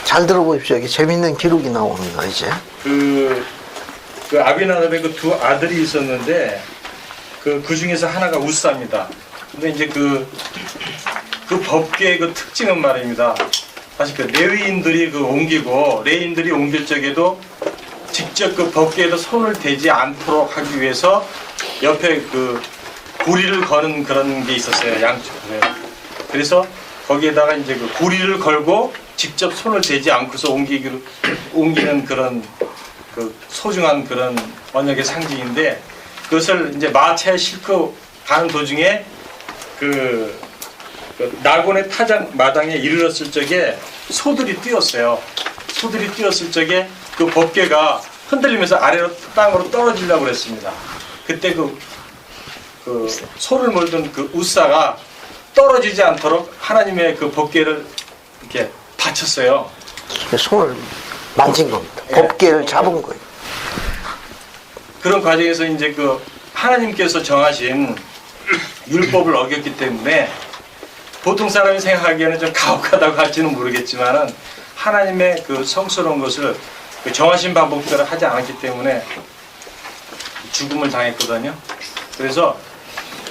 잘 들어보십시오. 여기 재밌는 기록이 나옵니다. 이제 그 아비나답의 그 두 아들이 있었는데 그 중에서 하나가 우사입니다. 근데 이제 그 법궤의 그 특징은 말입니다. 사실 그 레위인들이 그 옮기고 레위인들이 옮길 적에도 직접 그 법궤에도 손을 대지 않도록 하기 위해서 옆에 그 구리를 거는 그런 게 있었어요. 양쪽에. 그래서 거기에다가 이제 그 구리를 걸고 직접 손을 대지 않고서 옮기는 그런 그 소중한 그런 언약의 상징인데, 그것을 이제 마차에 싣고 가는 도중에 그 낙원의 타작 마당에 이르렀을 적에 소들이 뛰었어요. 소들이 뛰었을 적에 그 법궤가 흔들리면서 아래로 땅으로 떨어지려고 그랬습니다. 그때 그 소를 몰던 그 우사가 떨어지지 않도록 하나님의 그 법궤를 이렇게 받쳤어요. 손을 만진 겁니다. 예. 법궤를 잡은 거예요. 그런 과정에서 이제 그 하나님께서 정하신 율법을 어겼기 때문에 보통 사람이 생각하기에는 좀 가혹하다고 할지는 모르겠지만은 하나님의 그 성스러운 것을 그 정하신 방법대로 하지 않았기 때문에 죽음을 당했거든요. 그래서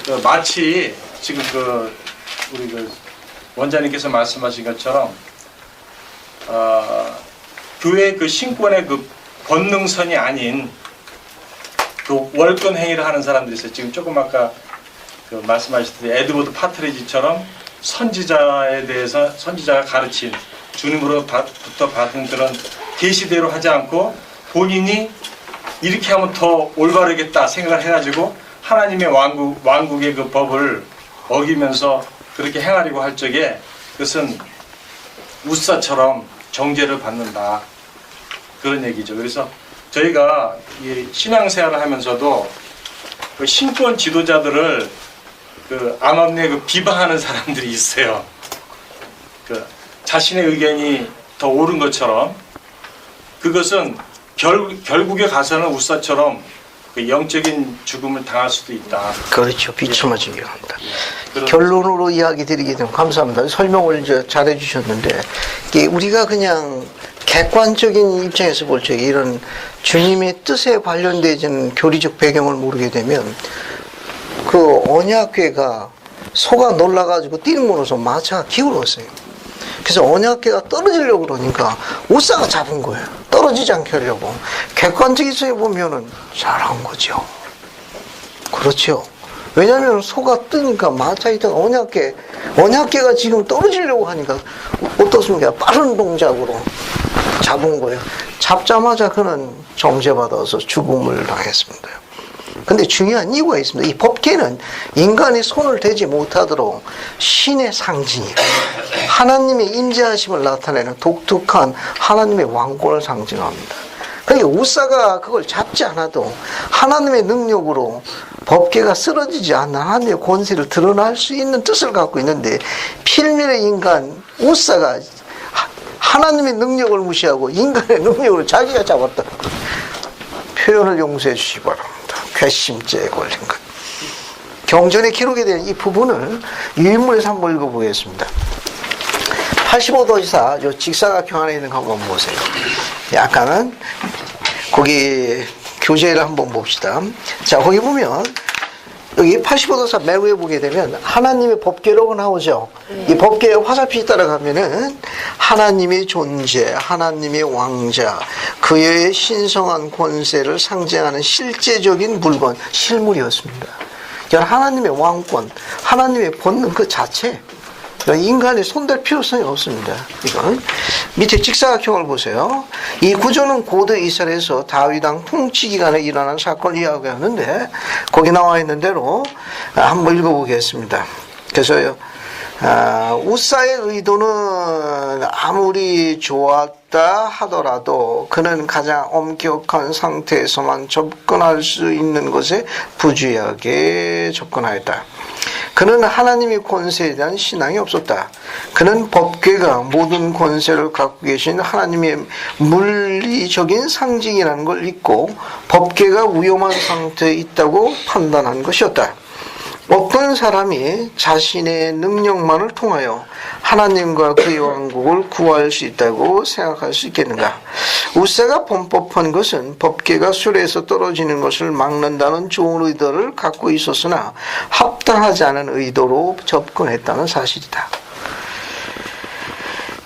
그 마치 지금 그 우리 그 원장님께서 말씀하신 것처럼 교회 그 신권의 그 권능선이 아닌 그 월권 행위를 하는 사람들이 있어요. 지금 조금 아까 그 말씀하셨듯이 에드워드 파트리지처럼 선지자에 대해서 선지자가 가르친 주님으로부터 받은 그런 계시대로 하지 않고 본인이 이렇게 하면 더 올바르겠다 생각을 해가지고 하나님의 왕국의 그 법을 어기면서 그렇게 행하려고 할 적에 그것은 우사처럼 정죄를 받는다, 그런 얘기죠. 그래서 저희가 이 신앙생활을 하면서도 그 신권 지도자들을 그 암암리에 그 비방하는 사람들이 있어요. 그 자신의 의견이 더 옳은 것처럼, 그것은 결국에 가서는 우사처럼 그 영적인 죽음을 당할 수도 있다. 그렇죠. 비참하지게 합니다. 결론으로 이야기 드리게 되면 감사합니다. 설명을 이제 잘 해주셨는데, 이게 우리가 그냥 객관적인 입장에서 볼 적에 이런 주님의 뜻에 관련되는 교리적 배경을 모르게 되면 그 언약궤가 소가 놀라가지고 뛰는 거로서 마차가 기울었어요. 그래서 언약궤가 떨어지려고 그러니까 우사가 잡은 거예요. 떨어지지 않게 하려고. 객관적으로 보면은 잘한 거죠. 그렇죠. 왜냐하면 소가 뜨니까 마차에 있던 언약궤가 지금 떨어지려고 하니까 어떻습니까? 빠른 동작으로 잡은 거예요. 잡자마자 그는 정죄받아서 죽음을 당했습니다. 근데 중요한 이유가 있습니다. 이 법궤는 인간이 손을 대지 못하도록 신의 상징이에요. 하나님의 임재하심을 나타내는 독특한 하나님의 왕권을 상징합니다. 그러니까 우사가 그걸 잡지 않아도 하나님의 능력으로 법궤가 쓰러지지 않는 하나님의 권세를 드러날 수 있는 뜻을 갖고 있는데, 필면의 인간 우사가 하나님의 능력을 무시하고 인간의 능력으로 자기가 잡았다. 표현을 용서해 주시기 바랍니다. 괘씸죄에 걸린 것. 경전에 기록에 대한 이 부분을 유인물에서 한번 읽어보겠습니다. 85도지사 요 직사각형 안에 있는 거 한번 보세요. 약간은 거기 교재를 한번 봅시다. 자, 거기 보면 여기 85도사 맨 위에 보게 되면 하나님의 법궤라고 나오죠. 이 법궤에 화살표에 따라가면은 하나님의 존재, 하나님의 왕자, 그의 신성한 권세를 상징하는 실제적인 물건, 실물이었습니다. 하나님의 왕권, 하나님의 본능 그 자체, 인간이 손댈 필요성이 없습니다. 이건 밑에 직사각형을 보세요. 이 구조는 고대 이스라엘에서 다윗 왕 통치 기간에 일어난 사건을 이야기하는데, 거기 나와 있는 대로 한번 읽어보겠습니다. 그래서 우사의 의도는 아무리 좋았다 하더라도 그는 가장 엄격한 상태에서만 접근할 수 있는 것에 부주의하게 접근하였다. 그는 하나님의 권세에 대한 신앙이 없었다. 그는 법궤가 모든 권세를 갖고 계신 하나님의 물리적인 상징이라는 걸 잊고 법궤가 위험한 상태에 있다고 판단한 것이었다. 어떤 사람이 자신의 능력만을 통하여 하나님과 그의 왕국을 구할 수 있다고 생각할 수 있겠는가? 우사가 범법한 것은 법궤가 수레에서 떨어지는 것을 막는다는 좋은 의도를 갖고 있었으나 합당하지 않은 의도로 접근했다는 사실이다.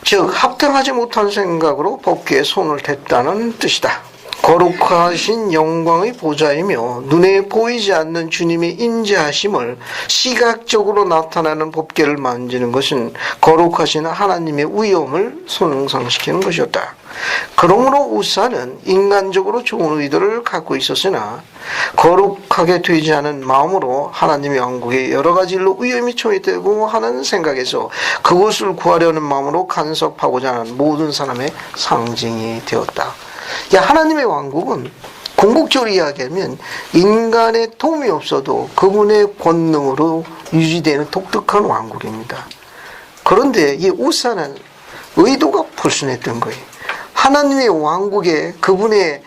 즉 합당하지 못한 생각으로 법궤에 손을 댔다는 뜻이다. 거룩하신 영광의 보좌이며 눈에 보이지 않는 주님의 인자하심을 시각적으로 나타나는 법궤를 만지는 것은 거룩하신 하나님의 위엄을 손상시키는 것이었다. 그러므로 우사는 인간적으로 좋은 의도를 갖고 있었으나 거룩하게 되지 않은 마음으로 하나님의 왕국에 여러 가지 일로 위험이 초래되고 하는 생각에서 그것을 구하려는 마음으로 간섭하고자 하는 모든 사람의 상징이 되었다. 하나님의 왕국은 궁극적으로 이야기하면 인간의 도움이 없어도 그분의 권능으로 유지되는 독특한 왕국입니다. 그런데 이 우사는 의도가 불순했던 거예요. 하나님의 왕국에 그분의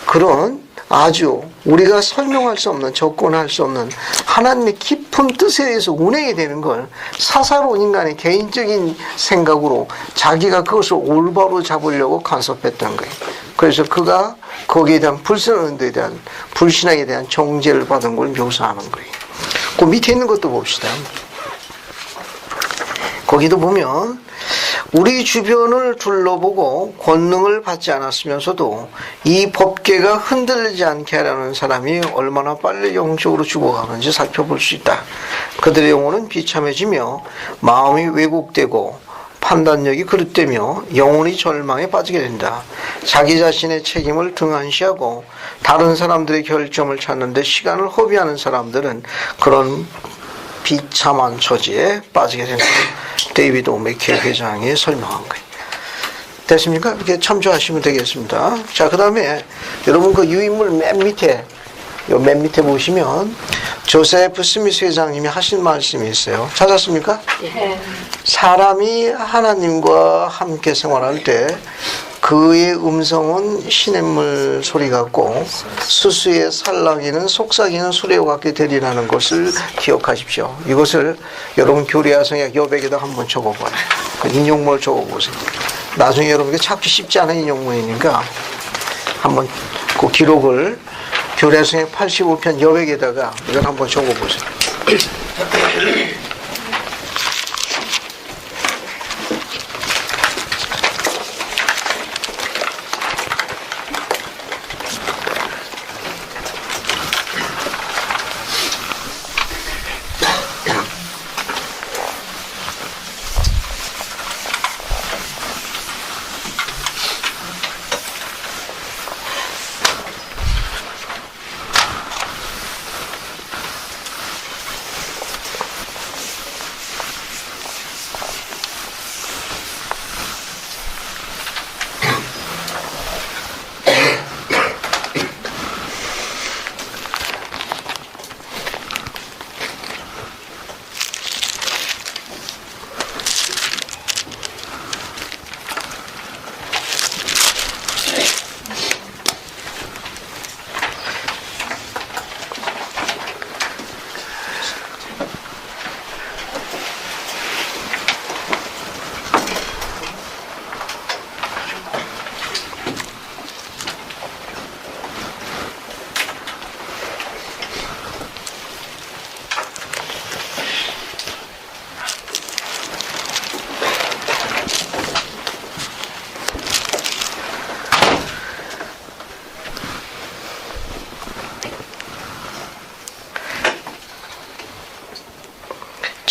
그런 아주 우리가 설명할 수 없는, 접근할 수 없는 하나님의 깊은 뜻에 의해서 운행이 되는 걸 사사로운 인간의 개인적인 생각으로 자기가 그것을 올바로 잡으려고 간섭했던 거예요. 그래서 그가 거기에 대한 불순한에 대한, 불신앙에 대한 정죄를 받은 걸 묘사하는 거예요. 그 밑에 있는 것도 봅시다. 거기도 보면 우리 주변을 둘러보고 권능을 받지 않았으면서도 이 법궤가 흔들리지 않게 하려는 사람이 얼마나 빨리 영적으로 죽어가는지 살펴볼 수 있다. 그들의 영혼은 비참해지며 마음이 왜곡되고 판단력이 그릇되며 영혼이 절망에 빠지게 된다. 자기 자신의 책임을 등한시하고 다른 사람들의 결점을 찾는데 시간을 허비하는 사람들은 그런 비참한 처지에 빠지게 된다. 데이비드 오메케 회장이 설명한 거예요. 됐습니까? 이렇게 참조하시면 되겠습니다. 자, 그 다음에 여러분 그 유인물 맨 밑에 보시면 조세프 스미스 회장님이 하신 말씀이 있어요. 찾았습니까? 네. 사람이 하나님과 함께 생활할 때 그의 음성은 시냇물 소리 같고 수수의 살랑이는 속삭이는 수레와 같게 되리라는 것을 기억하십시오. 이것을 여러분 교리화성의 여백에다 한번 적어봐요. 그 인용문을 적어보세요. 나중에 여러분에게 찾기 쉽지 않은 인용문이니까 한번 그 기록을 교리화성의 85편 여백에다가 이걸 한번 적어보세요.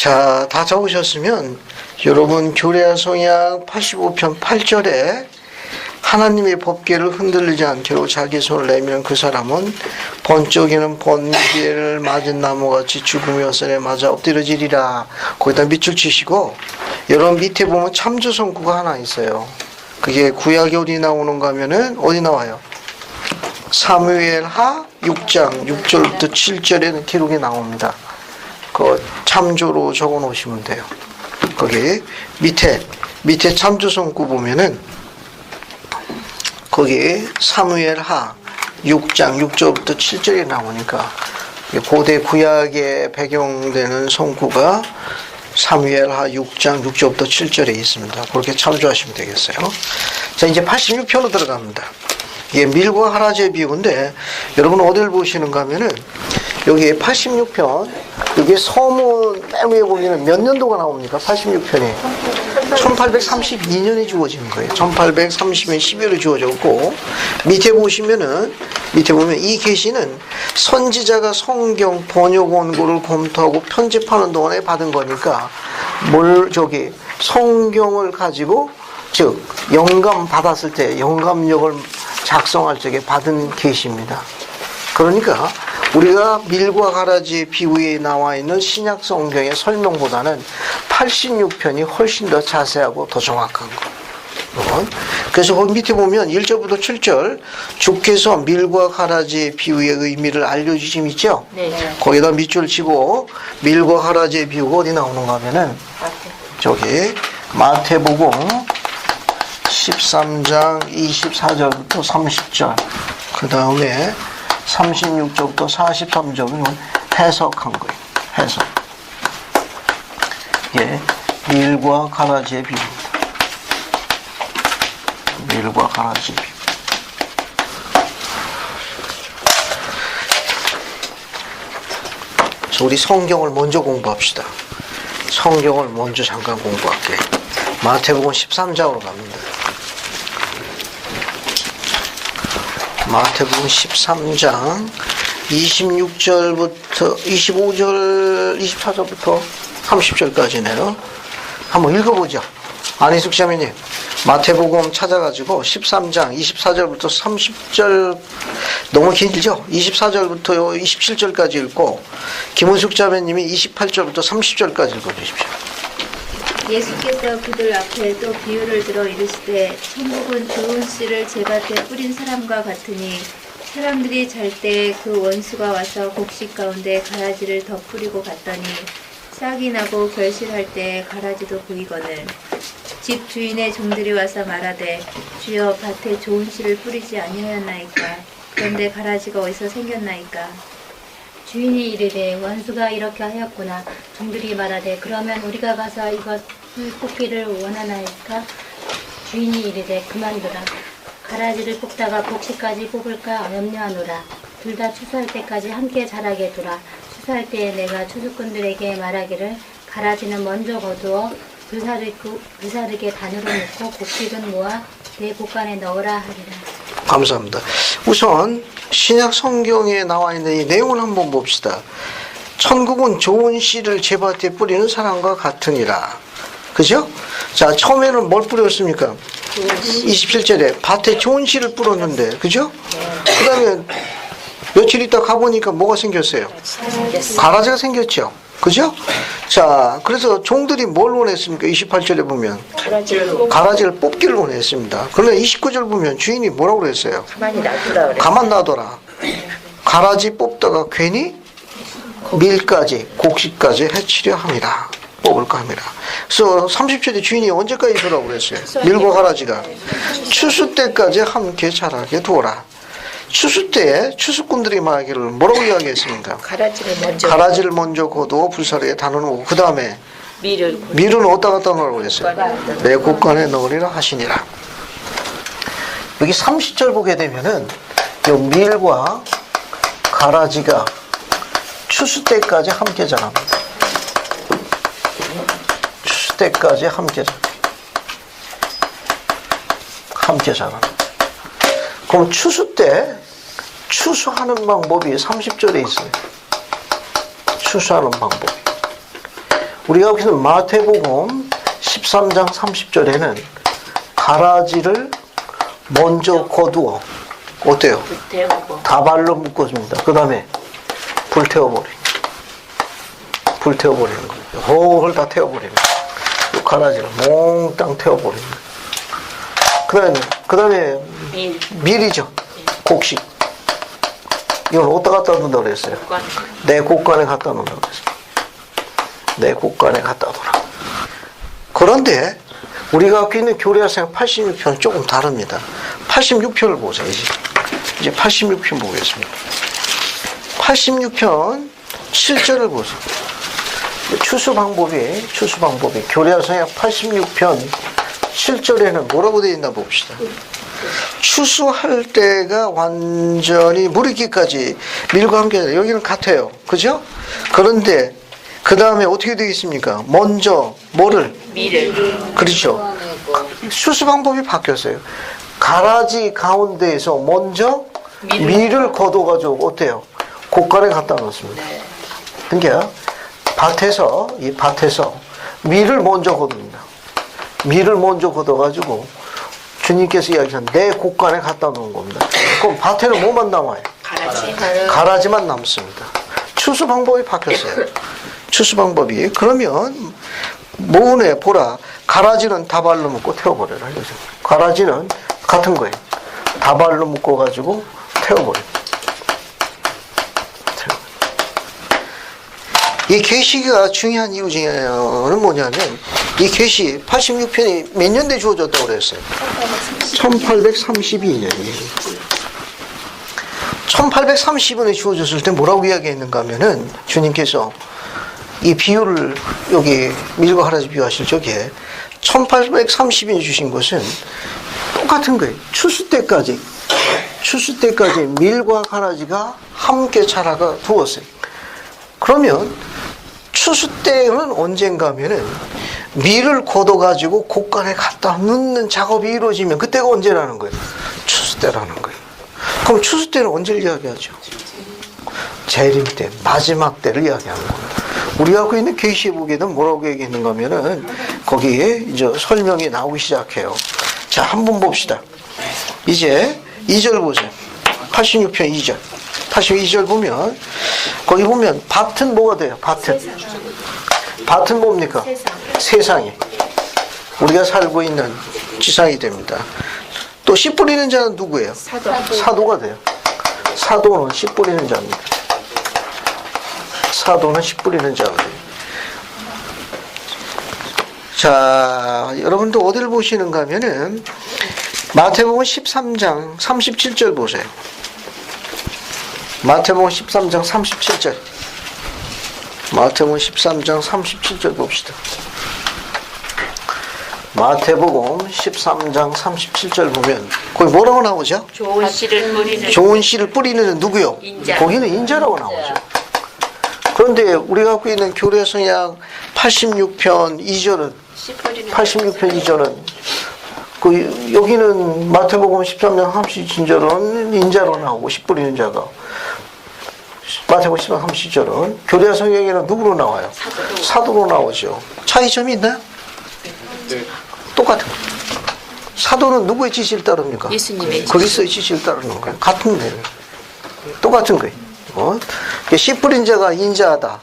자, 다 적으셨으면 여러분 교례와 성약 85편 8절에 하나님의 법궤를 흔들리지 않기로 자기 손을 내밀은 그 사람은 번쩍이는 번개를 맞은 나무같이 죽음의 여선에 맞아 엎드려지리라. 거기다 밑줄 치시고 여러분 밑에 보면 참조성구가 하나 있어요. 그게 구약이 어디 나오는가 하면은 어디 나와요? 사무엘하 6장 6절부터 7절에는 기록이 나옵니다. 그 참조로 적어 놓으시면 돼요. 거기 밑에 참조성구 보면은 거기 사무엘하 6장 6절부터 7절에 나오니까 고대 구약에 배경되는 성구가 사무엘하 6장 6절부터 7절에 있습니다. 그렇게 참조하시면 되겠어요. 자, 이제 86편으로 들어갑니다. 이게 밀과 하라지의 비유인데 여러분 어디를 보시는가 하면은 여기 86편 여기 서문 맨 위에 보면 몇 년도가 나옵니까? 86편이 1832년에 주어진 거예요. 1830년 12월에 주어졌고, 밑에 보시면은, 밑에 보면 이 계시는 선지자가 성경 번역 원고를 검토하고 편집하는 동안에 받은 거니까, 성경을 가지고, 즉, 영감 받았을 때, 영감력을 작성할 적에 받은 계시입니다. 그러니까, 우리가 밀과 가라지의 비유에 나와 있는 신약 성경의 설명보다는 86편이 훨씬 더 자세하고 더 정확한 거. 그래서 거기 밑에 보면 1절부터 7절 주께서 밀과 가라지의 비유의 의미를 알려주심 있죠? 네. 거기다 밑줄 치고 밀과 가라지의 비유가 어디 나오는가 하면은 저기 마태복음 13장 24절부터 30절 그 다음에 36절부터 43절은 해석한 거예요. 해석. 예, 밀과 가라지의 비유입니다. 밀과 가라지의 비유. 그래서 우리 성경을 먼저 공부합시다. 성경을 먼저 잠깐 공부할게요. 마태복음 13장으로 갑니다. 마태복음 13장 26절부터 25절 24절부터 30절까지네요. 한번 읽어보죠. 안희숙 자매님 마태복음 찾아가지고 13장 24절부터 30절 너무 길죠? 24절부터 27절까지 읽고 김은숙 자매님이 28절부터 30절까지 읽어주십시오. 예수께서 그들 앞에 또 비유를 들어 이르시되 천국은 좋은 씨를 제밭에 뿌린 사람과 같으니 사람들이 잘 때 그 원수가 와서 곡식 가운데 가라지를 더 뿌리고 갔더니 싹이 나고 결실할 때 가라지도 보이거늘 집 주인의 종들이 와서 말하되 주여 밭에 좋은 씨를 뿌리지 아니하였나이까 그런데 가라지가 어디서 생겼나이까 주인이 이르되 원수가 이렇게 하였구나. 종들이 말하되 그러면 우리가 가서 이것을 뽑기를 원하나이까? 주인이 이르되 그만두라. 가라지를 뽑다가 곡식까지 뽑을까 염려하노라. 둘 다 추수할 때까지 함께 자라게 두라. 추수할 때에 내가 추수꾼들에게 말하기를 가라지는 먼저 거두어 불사르게 단으로 넣고 곡식은 모아 내 곡간에 넣으라 하리라. 감사합니다. 우선 신약 성경에 나와 있는 이 내용을 한번 봅시다. 천국은 좋은 씨를 제밭에 뿌리는 사람과 같으니라. 그죠? 자, 처음에는 뭘 뿌렸습니까? 27절에 밭에 좋은 씨를 뿌렸는데, 그죠? 그 다음에 며칠 있다 가보니까 뭐가 생겼어요? 가라지가 생겼죠. 그죠? 자, 그래서 종들이 뭘 원했습니까? 28절에 보면 가라지를 뽑기를 원했습니다. 그런데 29절 보면 주인이 뭐라고 그랬어요? 가만 놔둬라. 가라지 뽑다가 괜히 밀까지 곡식까지 해치려 합니다. 뽑을까 합니다. 그래서 30절에 주인이 언제까지 두라고 그랬어요? 밀과 가라지가 추수 때까지 함께 자라게 두어라. 추수 때에 추수꾼들이 말하기를 뭐라고 이야기했습니까? 가라지를 먼저 거두어 불사르게 다놓고 그 다음에 밀은 어디다 갖다 놓으라고 그랬어요? 내 곡간에 넣으리라 하시니라. 여기 30절 보게 되면은 이 밀과 가라지가 추수 때까지 함께 자랍니다. 추수 때까지 함께 자랍니다. 그럼 추수 때 추수하는 방법이 30절에 있어요. 추수하는 방법. 우리가 여기서 마태복음 13장 30절에는 가라지를 먼저 거두어 어때요? 다발로 묶어줍니다. 그 다음에 불태워버리는 거예요. 홀 다 태워버리는 거예요. 가라지를 몽땅 태워버리는 거예요. 그 다음에 밀이죠. 곡식. 이건 어디다 갖다 놓는다고 그랬어요? 내 곡간에 갖다 놓는다고 그랬어요. 내 곡간에 갖다 둬라. 그런데 우리가 갖고 있는 교리학생 86편 조금 다릅니다. 86편을 보세요. 이제 86편 보겠습니다. 86편 7절을 보세요. 추수 방법이 교리학생 86편 7절에는 뭐라고 되어 있나 봅시다. 추수할 때가 완전히 무르기까지 밀과 함께 여기는 같아요. 그죠? 그런데 그 다음에 어떻게 되겠습니까? 먼저 뭐를? 미를. 그렇죠. 수수 방법이 바뀌었어요. 가라지 가운데에서 먼저 밀을 걷어가지고 어때요? 곡간에 갖다 놓습니다. 그러니까 이 밭에서 밀을 먼저 걷습니다. 밀을 먼저 걷어가지고 주님께서 이야기한 내 곡간에 갖다 놓은 겁니다. 그럼 밭에는 뭐만 남아요? 가라지만 남습니다. 추수 방법이 바뀌었어요. 추수 방법이. 그러면 모은에 보라. 가라지는 다발로 묶고 태워버려라. 가라지는 같은 거예요. 다발로 묶어가지고 태워버려. 이 계시가 중요한 이유 중에 하나는 뭐냐면 이 계시 86편이 몇 년대에 주어졌다고 그랬어요? 1832년이에요. 1830년에 주어졌을 때 뭐라고 이야기했는가 하면은 주님께서 이 비유를 여기 밀과 가라지 비유하실 적에 1830년에 주신 것은 똑같은 거예요. 추수 때까지 밀과 가라지가 함께 자라가 두었어요. 그러면 추수 때는 언젠가 하면은 밀을 걷어가지고 곡간에 갖다 넣는 작업이 이루어지면 그때가 언제라는 거예요? 추수 때라는 거예요. 그럼 추수 때는 언제를 이야기하죠? 재림 때, 마지막 때를 이야기하는 겁니다. 우리가 갖고 있는 계시에 보기에는 뭐라고 얘기했는가 하면은 거기에 이제 설명이 나오기 시작해요. 자, 한번 봅시다. 이제 2절 보세요. 86편 2절. 82절 보면 거기 보면 밭은 뭐가 돼요? 밭은 뭡니까? 세상이. 우리가 살고 있는 지상이 됩니다. 또 씨 뿌리는 자는 누구예요? 사도가 돼요. 사도는 씨 뿌리는 자입니다. 사도는 씨 뿌리는 자가 돼요. 자, 여러분도 어디를 보시는가 하면은 마태복음 13장 37절 보세요. 마태복음 13장 37절. 마태복음 13장 37절 봅시다. 마태복음 13장 37절 보면 거기 뭐라고 나오죠? 좋은 씨를 뿌리는 좋은 씨를 뿌리는 누구요? 인자. 거기는 인자라고 나오죠. 그런데 우리가 갖고 있는 교례성약 86편 2절은 86편 2절은 그 여기는 마태복음 13장 37절은 인자로 나오고 씨 뿌리는 자가 마태복음 13장 37절은 교례성약에는 누구로 나와요? 사도로 나오죠. 차이점이 있나요? 똑같은 거예요. 사도는 누구의 지시를 따릅니까? 예수님의 그리스도의 지시를 따르는 거예요. 같은 거예요. 똑같은 거예요. 씨 뿌린 자가 인자하다.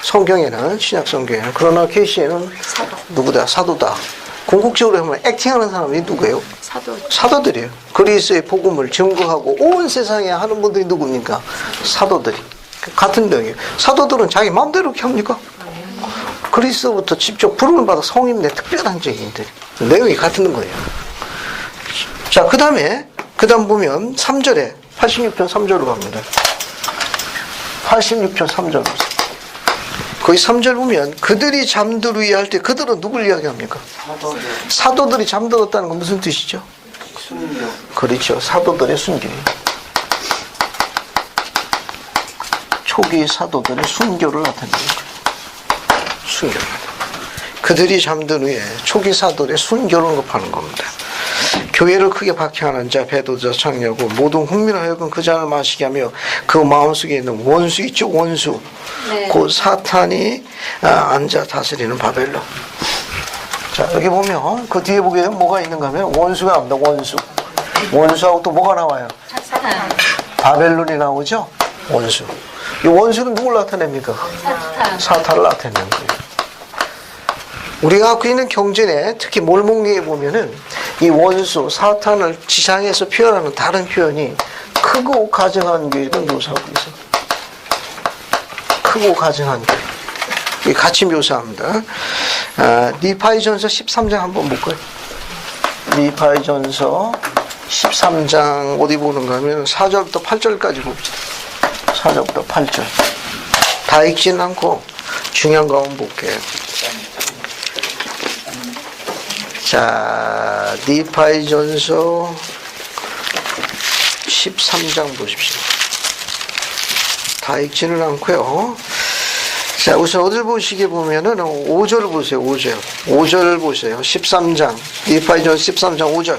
성경에는 신약 성경에는 그러나 계시에는 누구다? 사도다. 궁극적으로 하면 액팅하는 사람이 누구예요? 사도들이에요. 그리스도의 복음을 증거하고 온 세상에 하는 분들이 누굽니까? 사도들이. 같은 병이에요. 사도들은 자기 마음대로 이렇게 합니까? 그리스도부터 직접 부름을 받아 성인의 특별한 적인들. 내용이 같은 거예요. 자, 그 다음 보면 3절에 86편 3절로 갑니다. 86편 3절. 거기 3절 보면 그들이 잠들으려 할 때 그들은 누굴 이야기합니까? 사도들이 잠들었다는 건 무슨 뜻이죠? 순교. 그렇죠. 사도들의 순교예요. 초기 사도들의 순교를 나타내는 거예요. 순교. 그들이 잠든 후에 초기 사도의 순교를 언급하는 겁니다. 교회를 크게 박해하는 자, 배도자, 창녀고 모든 국민하여금 그 잔을 마시게 하며 그 마음속에 있는 원수 있죠, 원수. 네. 그 사탄이 앉아 다스리는 바벨론. 자, 여기 보면 그 뒤에 보게 되면 뭐가 있는가 하면 원수가 나옵니다. 원수. 원수하고 또 뭐가 나와요? 바벨론이 나오죠. 원수. 이 원수는 누굴 나타냅니까? 사탄을 나타내는 거예요. 우리가 갖고 있는 경전에 특히 몰목리에 보면은 이 원수, 사탄을 지상에서 표현하는 다른 표현이 크고 가증한 교회를 묘사하고 있어요. 크고 가증한 교회. 같이 묘사합니다. 니파이전서 13장 한번 볼까요? 니파이전서 13장 어디 보는가 하면 4절부터 8절까지 봅시다. 4절부터 8절. 다 읽지는 않고 중요한 거 한번 볼게요. 자, 니파이전서 13장 보십시오. 다 읽지는 않고요. 자, 우선 어딜 보시게 보면은 5절 보세요. 5절. 5절 보세요. 13장. 니파이전 13장 5절.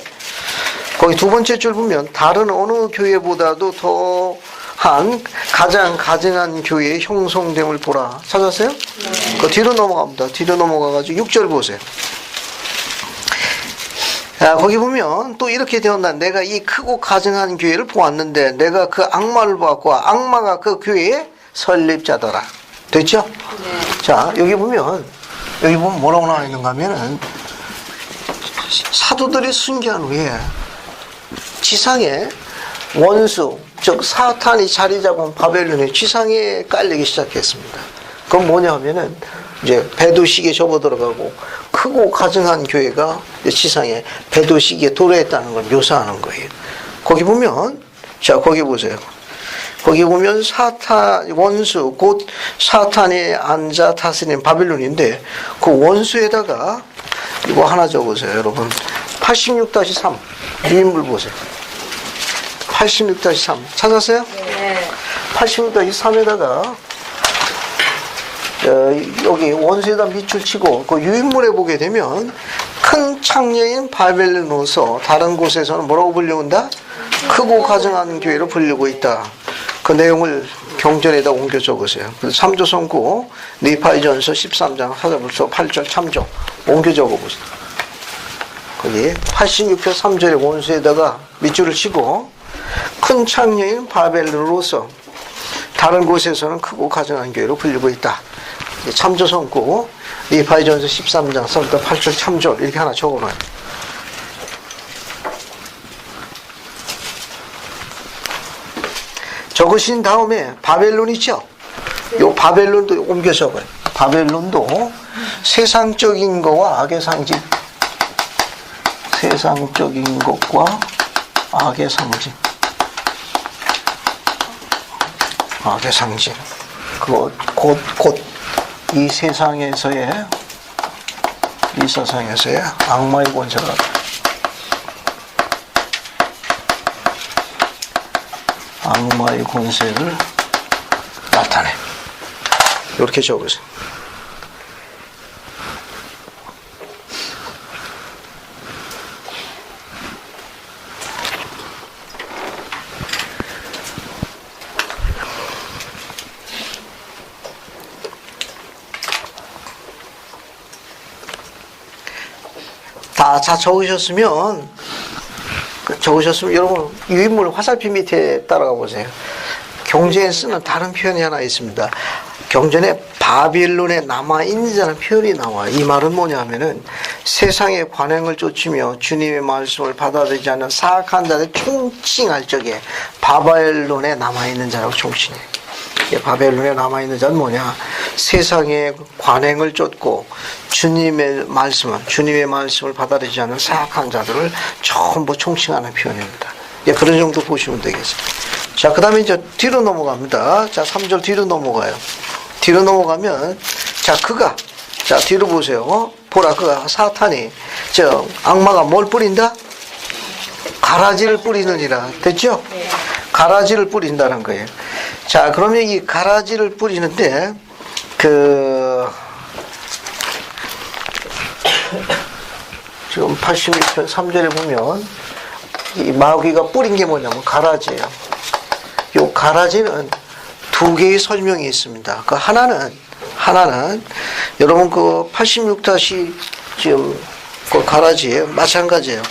거기 두 번째 줄 보면 다른 어느 교회보다도 더한 가장 가증한 교회의 형성됨을 보라. 찾았어요? 네. 그 뒤로 넘어갑니다. 뒤로 넘어가가지고 6절 보세요. 자, 거기 보면 또 이렇게 되었나. 내가 이 크고 가증한 교회를 보았는데 내가 그 악마를 보았고 악마가 그 교회의 설립자더라. 됐죠? 네. 자, 여기 보면 뭐라고 나와 있는가 하면은 사도들이 순교한 후에 지상에 원수, 즉 사탄이 자리 잡은 바벨론의 지상에 깔리기 시작했습니다. 그건 뭐냐 하면은 이제 배도시기에 접어들어가고 크고 가증한 교회가 지상에 배도시기에 도래했다는 걸 묘사하는 거예요. 거기 보면, 자, 거기 보세요. 거기 보면 사탄, 원수, 곧 사탄이 앉아 다스리는 바벨론인데 그 원수에다가 이거 하나 적으세요, 여러분. 86-3. 유인물 보세요. 86-3. 찾았어요? 네. 86-3에다가 여기 원수에다 밑줄 치고 그 유인물에 보게 되면 큰 창녀인 바벨론으로서 다른 곳에서는 뭐라고 불리운다? 크고 가증한 교회로 불리고 있다. 그 내용을 경전에다 옮겨 적으세요. 그래서 3조 성구 니파이전서 13장 4절부터 8절 참조 옮겨 적어보세요. 거기 86편 3절의 원수에다가 밑줄을 치고 큰 창녀인 바벨론으로서 다른 곳에서는 크고 가증한 교회로 불리고 있다. 참조 성구 니파이전서 13장 4절부터 8절 참조 이렇게 하나 적어놔요. 적으신 다음에 바벨론 있죠? 요 바벨론도 옮겨 적어요. 바벨론도 세상적인 거와 악의 상징. 세상적인 것과 악의 상징. 악의 상징. 그거 곧 이 세상에서의 악마의 권세가 악마의 권세를 나타내. 이렇게 적으세요. 다 적으셨으면 여러분 유인물 화살표 밑에 따라가 보세요. 경전에 쓰는 다른 표현이 하나 있습니다. 경전에 바빌론에 남아있는 자는 표현이 나와요. 이 말은 뭐냐 하면은 세상의 관행을 쫓으며 주님의 말씀을 받아들이지 않는 사악한 자들 총칭할 적에 바벨론에 남아있는 자라고 총칭해요. 바벨론에 남아있는 자는 뭐냐? 세상의 관행을 쫓고 주님의 말씀을 받아들이지 않는 사악한 자들을 전부 총칭하는 표현입니다. 그런 정도 보시면 되겠습니다. 자, 그 다음에 이제 뒤로 넘어갑니다. 자, 3절 뒤로 넘어가요. 뒤로 넘어가면, 자, 뒤로 보세요. 보라, 사탄이, 악마가 뭘 뿌린다? 가라지를 뿌리느니라. 됐죠? 가라지를 뿌린다는 거예요. 자, 그러면 이 가라지를 뿌리는데, 지금 86편 3절에 보면, 이 마귀가 뿌린 게 뭐냐면 가라지예요. 요 가라지는 두 개의 설명이 있습니다. 그 하나는 여러분 86 지금 그 가라지예요. 마찬가지예요.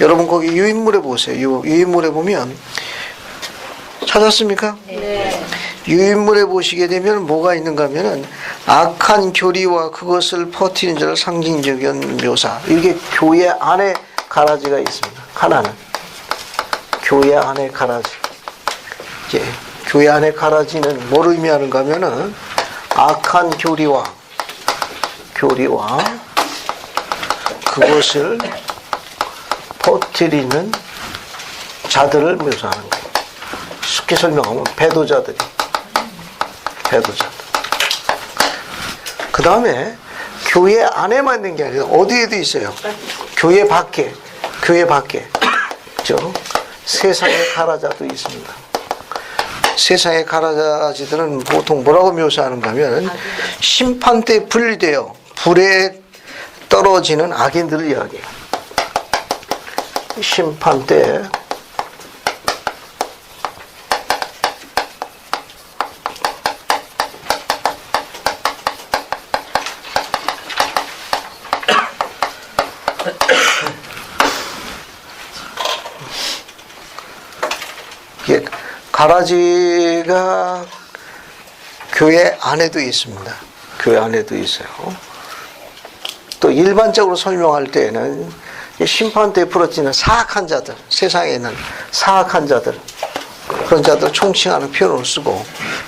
여러분 거기 유인물에 보세요. 유인물에 보면 찾았습니까? 네. 유인물에 보시게 되면 뭐가 있는가 하면은 악한 교리와 그것을 퍼뜨리는 자를 상징적인 묘사. 이게 교회 안에 가라지가 있습니다. 하나는 교회 안에 가라지. 이제 교회 안에 가라지는 뭘 의미하는가 하면은 악한 교리와 그것을 퍼뜨리는 자들을 묘사하는 거예요. 쉽게 설명하면 배도자들. 그 다음에 교회 안에만 있는 게 아니라 어디에도 있어요. 교회 밖에 세상의 가라자도 있습니다. 세상의 가라지들은 보통 뭐라고 묘사하는가 하면 심판 때 분리되어 불에 떨어지는 악인들을 이야기해요. 심판 때 가라지가 교회 안에도 있습니다. 교회 안에도 있어요. 또 일반적으로 설명할 때에는 심판 때 부러지는 사악한 자들, 세상에 있는 사악한 자들, 그런 자들을 총칭하는 표현을 쓰고,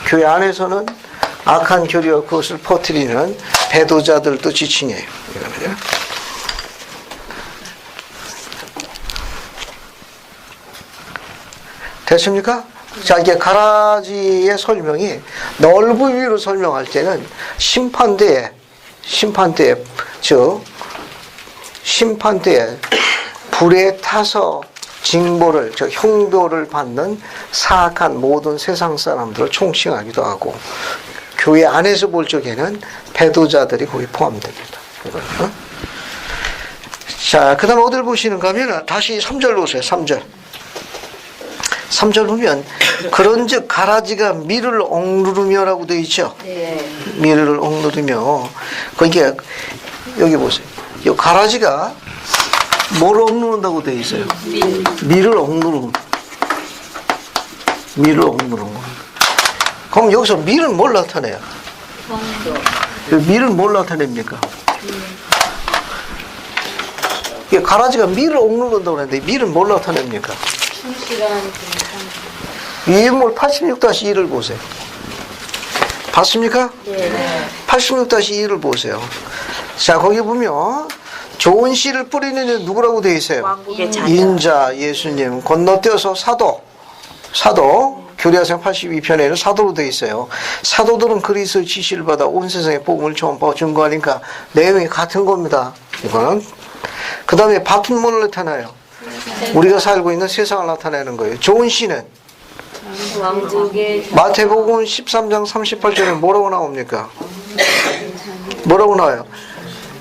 교회 안에서는 악한 교리와 그것을 퍼뜨리는 배도자들도 지칭해요. 됐습니까? 자, 이게 가라지의 설명이 넓은 의미로 설명할 때는 심판대에 불에 타서 징벌을, 형벌을 받는 사악한 모든 세상 사람들을 총칭하기도 하고, 교회 안에서 볼 적에는 배도자들이 거기 포함됩니다. 자, 그 다음 어딜 보시는가 하면 다시 3절 보세요. 3절 보면 그런즉 가라지가 밀을 억누르며라고 되어 있죠. 밀을 억누르며. 그러니까 여기 보세요. 이 가라지가 뭘 억누른다고 되어 있어요? 밀을 억누르는. 밀을 억누르는 거. 그럼 여기서 밀은 뭘 나타내요? 밀은 뭘 나타냅니까? 이게 가라지가 밀을 억누른다고 하는데 밀은 뭘 나타냅니까? 위인물 86-2를 보세요. 봤습니까? 네. 86-2를 보세요. 자, 거기 보면 좋은 씨를 뿌리는 누구라고 되어 있어요? 인자 예수님. 건너뛰어서 사도. 교리학생 82편에는 사도로 되어 있어요. 사도들은 그리스도의 지시를 받아 온 세상에 복음을 전파하고 증거하니까 내용이 같은 겁니다. 이거는. 그 다음에 밭은 뭘 나타나요? 우리가 살고 있는 세상을 나타내는 거예요. 좋은 씨는 마태복음 13장 38절에 뭐라고 나옵니까? 뭐라고 나와요?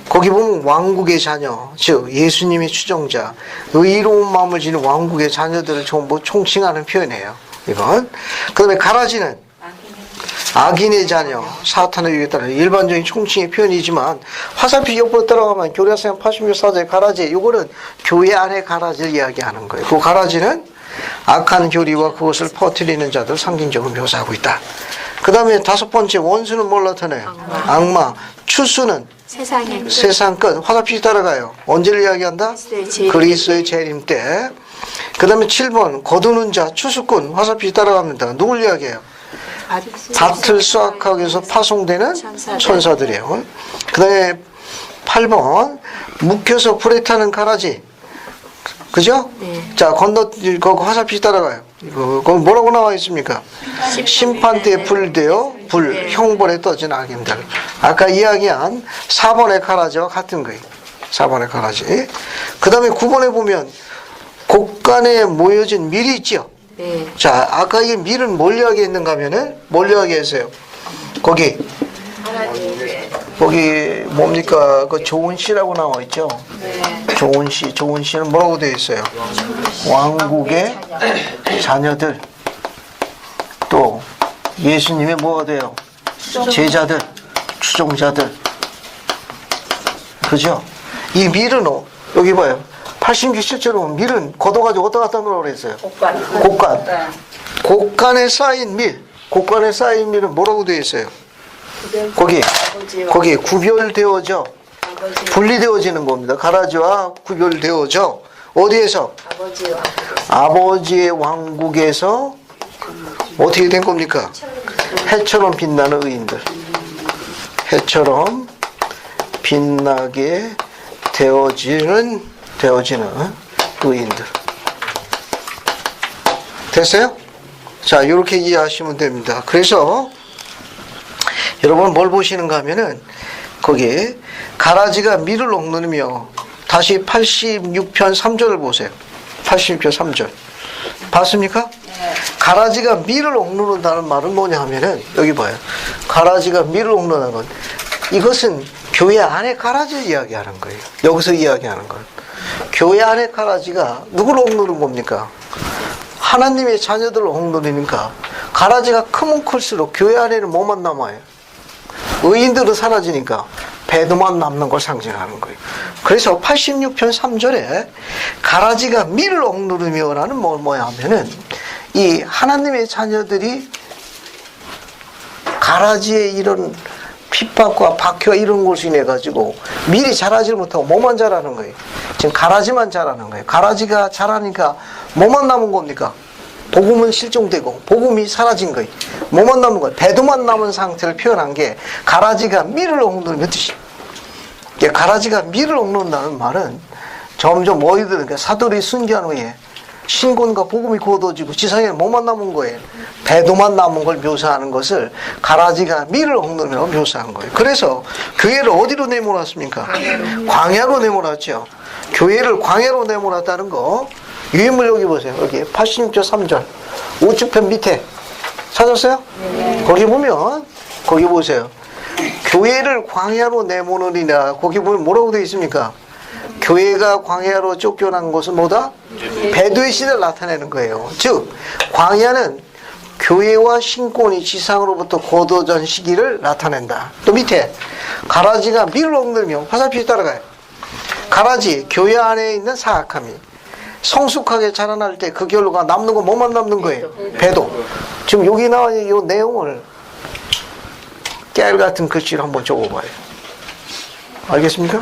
거기 보면 왕국의 자녀, 즉 예수님의 추종자, 의로운 마음을 지닌 왕국의 자녀들을 전부 총칭하는 표현이에요. 이건. 그 다음에 가라지는 악인의 자녀, 사탄의 유에 따라 일반적인 총칭의 표현이지만 화살표 옆으로 따라가면 교리학생 86-4절 가라지, 이거는 교회 안의 가라지를 이야기하는 거예요. 그 가라지는 악한 교리와 그것을 퍼뜨리는 자들 상징적으로 묘사하고 있다. 그 다음에 5번째 원수는 뭘 나타내요? 악마. 추수는 세상 끝. 화살표 따라가요. 언제를 이야기한다? 그리스도의 재림 때. 그 다음에 7번 거두는 자, 추수꾼. 화살표 따라갑니다. 누굴 이야기해요? 밭을 수확하기 위해서 파송되는 천사들이에요. 그 다음에 8번 묵혀서 불에 타는 가라지. 그죠? 네. 자, 거기 화살표 따라가요. 거기 뭐라고 나와 있습니까? 심판대에 불되어 형벌에 떠진 악인들. 아까 이야기한 4번의 가라지와 같은 거예요. 4번의 가라지. 그 다음에 9번에 보면 곡간에 모여진 밀이 있죠? 네. 자, 아까 이 밀은 뭘 이야기했는가 하면은 뭘 이야기했어요? 거기 뭡니까? 그 좋은 씨라고 나와 있죠? 네. 좋은 씨는 뭐라고 되어 있어요? 왕국의 자녀들. 또 예수님의 뭐가 돼요? 제자들, 추종자들. 그죠? 이 밀은 여기 봐요. 86실제로 밀은 걷어가지고 어디다 갖다 놓으라고 그랬어요? 곡간. 네. 곡간에 쌓인 밀은 뭐라고 되어 있어요? 거기 구별되어져, 분리되어지는 겁니다. 가라지와 구별되어져. 어디에서? 아버지의 왕국에서 어떻게 된 겁니까? 해처럼 빛나는 의인들. 해처럼 빛나게 되어지는 의인들. 됐어요? 자, 이렇게 이해하시면 됩니다. 그래서 여러분 뭘 보시는가 하면은 거기 가라지가 밀을 억누르며, 다시 86편 3절을 보세요. 86편 3절. 봤습니까? 네. 가라지가 밀을 억누른다는 말은 뭐냐 하면은 여기 봐요. 가라지가 밀을 억누르는 건 이것은 교회 안에 가라지를 이야기하는 거예요. 여기서 이야기하는 건 교회 안에 가라지가 누구를 억누른 겁니까? 하나님의 자녀들을 억누르니까 가라지가 크면 클수록 교회 안에는 뭐만 남아요? 의인들은 사라지니까 배도만 남는 걸 상징하는 거예요. 그래서 86편 3절에 가라지가 밀을 억누르며 라는 뭐야 하면은 이 하나님의 자녀들이 가라지의 이런 핍박과 박해와 이런 것으로 인해 가지고 밀이 자라지 못하고 뭐만 자라는 거예요. 지금 가라지만 자라는 거예요. 가라지가 자라니까 뭐만 남은 겁니까? 복음은 실종되고 복음이 사라진 거예요. 뭐만 남은 거예요? 배도만 남은 상태를 표현한 게 가라지가 밀을 억누르는 뜻이. 가라지가 밀을 억누른다는 말은 점점 너희들은 사도들이 순교한 후에 신권과 복음이 거둬지고 지상에는 뭐만 남은 거예요? 배도만 남은 걸 묘사하는 것을 가라지가 밀을 억누르며 묘사한 거예요. 그래서 교회를 어디로 내몰았습니까? 광야로 내몰았죠. 교회를 광야로 내몰았다는 거 유인물 여기 보세요. 여기 86절 3절 우측편 밑에 찾았어요? 거기 보면 거기 보세요. 교회를 광야로 내모느니라. 거기 보면 뭐라고 되어 있습니까? 교회가 광야로 쫓겨난 것은 뭐다? 배도의 시대를 나타내는 거예요. 즉 광야는 교회와 신권이 지상으로부터 거둬진 시기를 나타낸다. 또 밑에 가라지가 밀을 억누르며 화살표에 따라가요. 가라지 교회 안에 있는 사악함이 성숙하게 자라날 때 그 결과가 남는 건 뭐만 남는 거예요? 배도. 지금 여기 나와 있는 이 내용을 깨알 같은 글씨로 한번 적어봐요. 알겠습니까?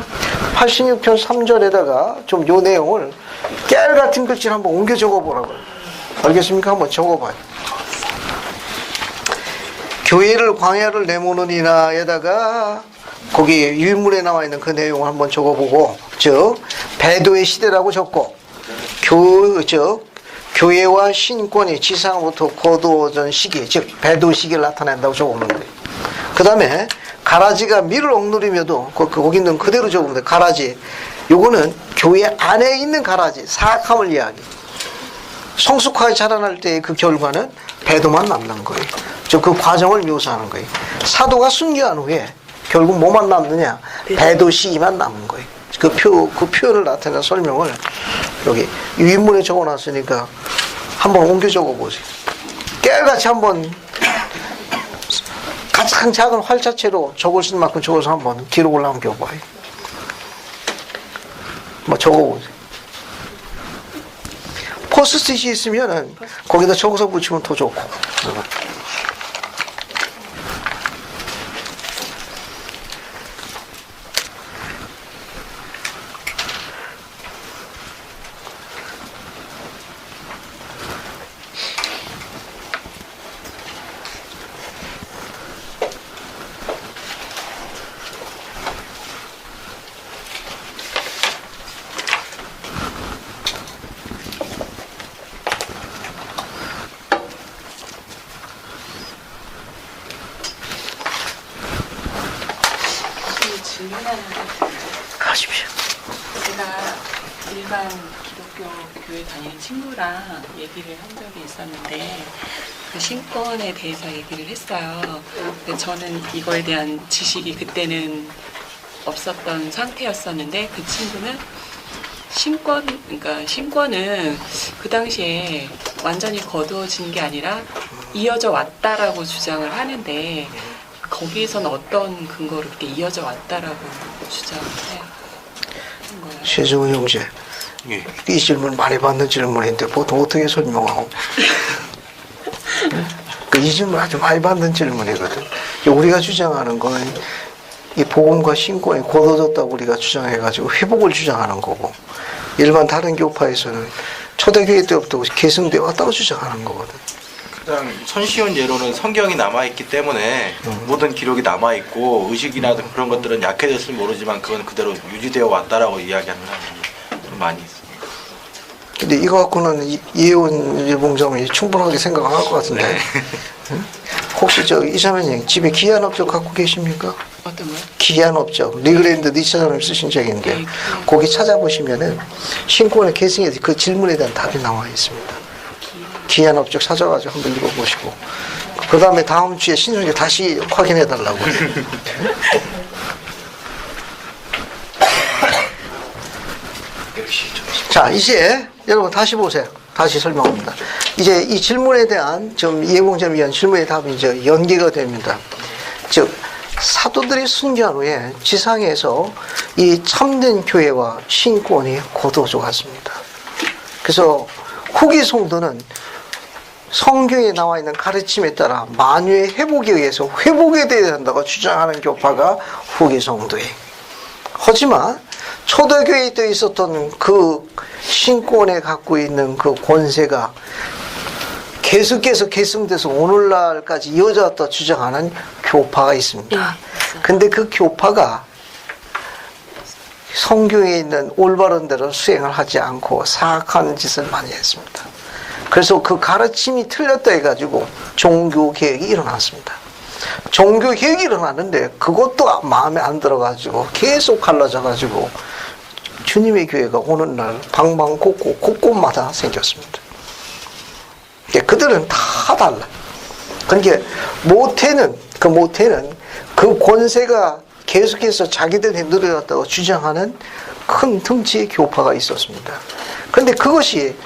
86편 3절에다가 좀 요 내용을 깨알 같은 글씨로 한번 옮겨 적어보라고요. 알겠습니까? 한번 적어봐요. 교회를 광야를 내모느니라에다가 거기 유인물에 나와 있는 그 내용을 한번 적어보고, 즉 배도의 시대라고 적고, 교회와 신권이 지상으로부터 거두어진 시기, 즉 배도 시기를 나타낸다고 적으면 돼요. 그 다음에 가라지가 밀을 억누르며도 거기 있는 그대로 적으면 돼요. 가라지, 요거는 교회 안에 있는 가라지, 사악함을 이야기. 성숙하게 자라날 때의 그 결과는 배도만 남는 거예요. 즉 그 과정을 묘사하는 거예요. 사도가 순교한 후에 결국 뭐만 남느냐? 배도 시기만 남은 거예요. 그 표현을 나타내는 설명을 여기 유인문에 적어놨으니까 한번 옮겨 적어보세요. 깨알같이 한번 가장 작은 활자체로 적을 수 있는 만큼 적어서 한번 기록을 남겨봐요. 뭐 적어보세요. 포스트잇이 있으면은 거기다 적어서 붙이면 더 좋고. 가십시오. 제가 일반 기독교 교회 다니는 친구랑 얘기를 한 적이 있었는데 그 신권에 대해서 얘기를 했어요. 근데 저는 이거에 대한 지식이 그때는 없었던 상태였었는데 그 친구는 신권은 그 당시에 완전히 거두어진 게 아니라 이어져 왔다라고 주장을 하는데 거기에서는 어떤 근거로 그렇게 이어져 왔다라고 주장을 해요? 최정은 형제, 예. 이 질문 많이 받는 질문인데 보통 어떻게 설명하고? 이 질문 아주 많이 받는 질문이거든. 우리가 주장하는 건 이 복음과 신권이 곧어졌다고 우리가 주장해가지고 회복을 주장하는 거고, 일반 다른 교파에서는 초대교회 때부터 계승되어 왔다고 주장하는 거거든. 가장 손쉬운 예로는 성경이 남아있기 때문에 모든 기록이 남아있고 의식이나 그런 것들은 약해졌을지 모르지만 그건 그대로 유지되어 왔다라고 이야기하는 사람이 좀 많이 있습니다. 근데 이거 갖고는 이혜원 일봉점이 충분하게 생각 안 할 것 같은데. 네. 응? 혹시 이사면님 집에 기한 업적 갖고 계십니까? 어떤 거요? 기한 업적, 리그랜드 니차장님 쓰신 책인데 거기 찾아보시면은 신권의 계승에 그 질문에 대한 답이 나와 있습니다. 기한 귀한 업적 찾아가지고 한번 읽어보시고 그 다음에 다음 주에 신순교 다시 확인해 달라고. 자, 이제 여러분 다시 보세요. 다시 설명합니다. 이제 이 질문에 대한 좀 이해공점에 의한 질문의 답이 이제 연계가 됩니다. 즉 사도들이 순교한 후에 지상에서 이 참된 교회와 신권이 고도조갔습니다. 그래서 후기 성도는 성경에 나와 있는 가르침에 따라 만유의 회복에 의해서 회복에 대해야 한다고 주장하는 교파가 후기 성도예요. 하지만 초대교회에 때 있었던 그 신권에 갖고 있는 그 권세가 계속해서 계승돼서 오늘날까지 이어졌다 주장하는 교파가 있습니다. 근데 그 교파가 성경에 있는 올바른 대로 수행을 하지 않고 사악한 짓을 많이 했습니다. 그래서 그 가르침이 틀렸다 해가지고 종교개혁이 일어났습니다. 종교개혁이 일어났는데 그것도 마음에 안 들어가지고 계속 갈라져가지고 주님의 교회가 오늘날 방방곡곡 곳곳마다 생겼습니다. 그들은 다 달라. 그러니까 모태는 그 권세가 계속해서 자기들이 늘어났다고 주장하는 큰 덩치의 교파가 있었습니다. 그런데 그것이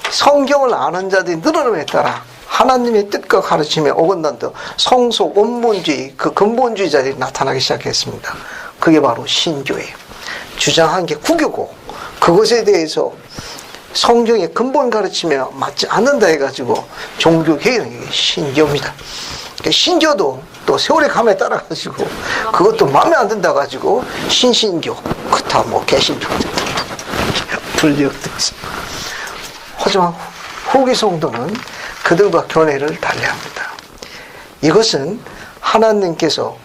성경을 아는 자들이 늘어남에 따라 하나님의 뜻과 가르침에 어긋난다 성속 원본주의 그 근본주의자들이 나타나기 시작했습니다. 그게 바로 신교예요. 주장한 게 구교고 그것에 대해서 성경의 근본 가르침에 맞지 않는다 해가지고 종교개혁이 신교입니다. 신교도 또 세월의 감에 따라가지고 그것도 마음에 안 든다 가지고 신신교, 그타 뭐 개신교 분력도 있습니다. 하지만 후기 성도는 그들과 견해를 달리합니다. 이것은 하나님께서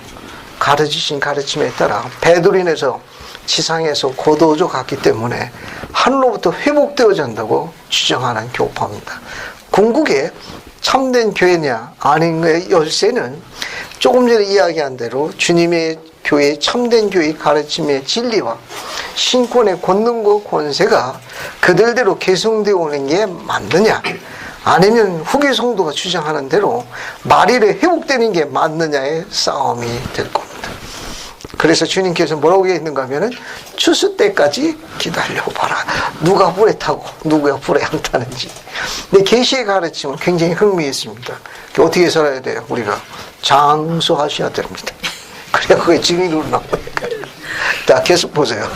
가르치신 가르침에 따라 배도린에서 지상에서 고도조 갔기 때문에 하늘로부터 회복되어야 한다고 주장하는 교파입니다. 궁극에 참된 교회냐 아닌가의 열쇠는 조금 전에 이야기한 대로 주님의 교회 참된 교회의 가르침의 진리와 신권의 권능과 권세가 그들대로 계승되어 오는 게 맞느냐 아니면 후기 성도가 주장하는 대로 말일에 회복되는 게 맞느냐의 싸움이 될 겁니다. 그래서 주님께서 뭐라고 했는가 하면은 추수 때까지 기다려봐라. 누가 불에 타고 누가 불에 안 타는지. 근데 계시의 가르침은 굉장히 흥미있습니다. 어떻게 살아야 돼요? 우리가 장수하셔야 됩니다. 그래야 그게 증인으로 나와요. 자, 계속 보세요.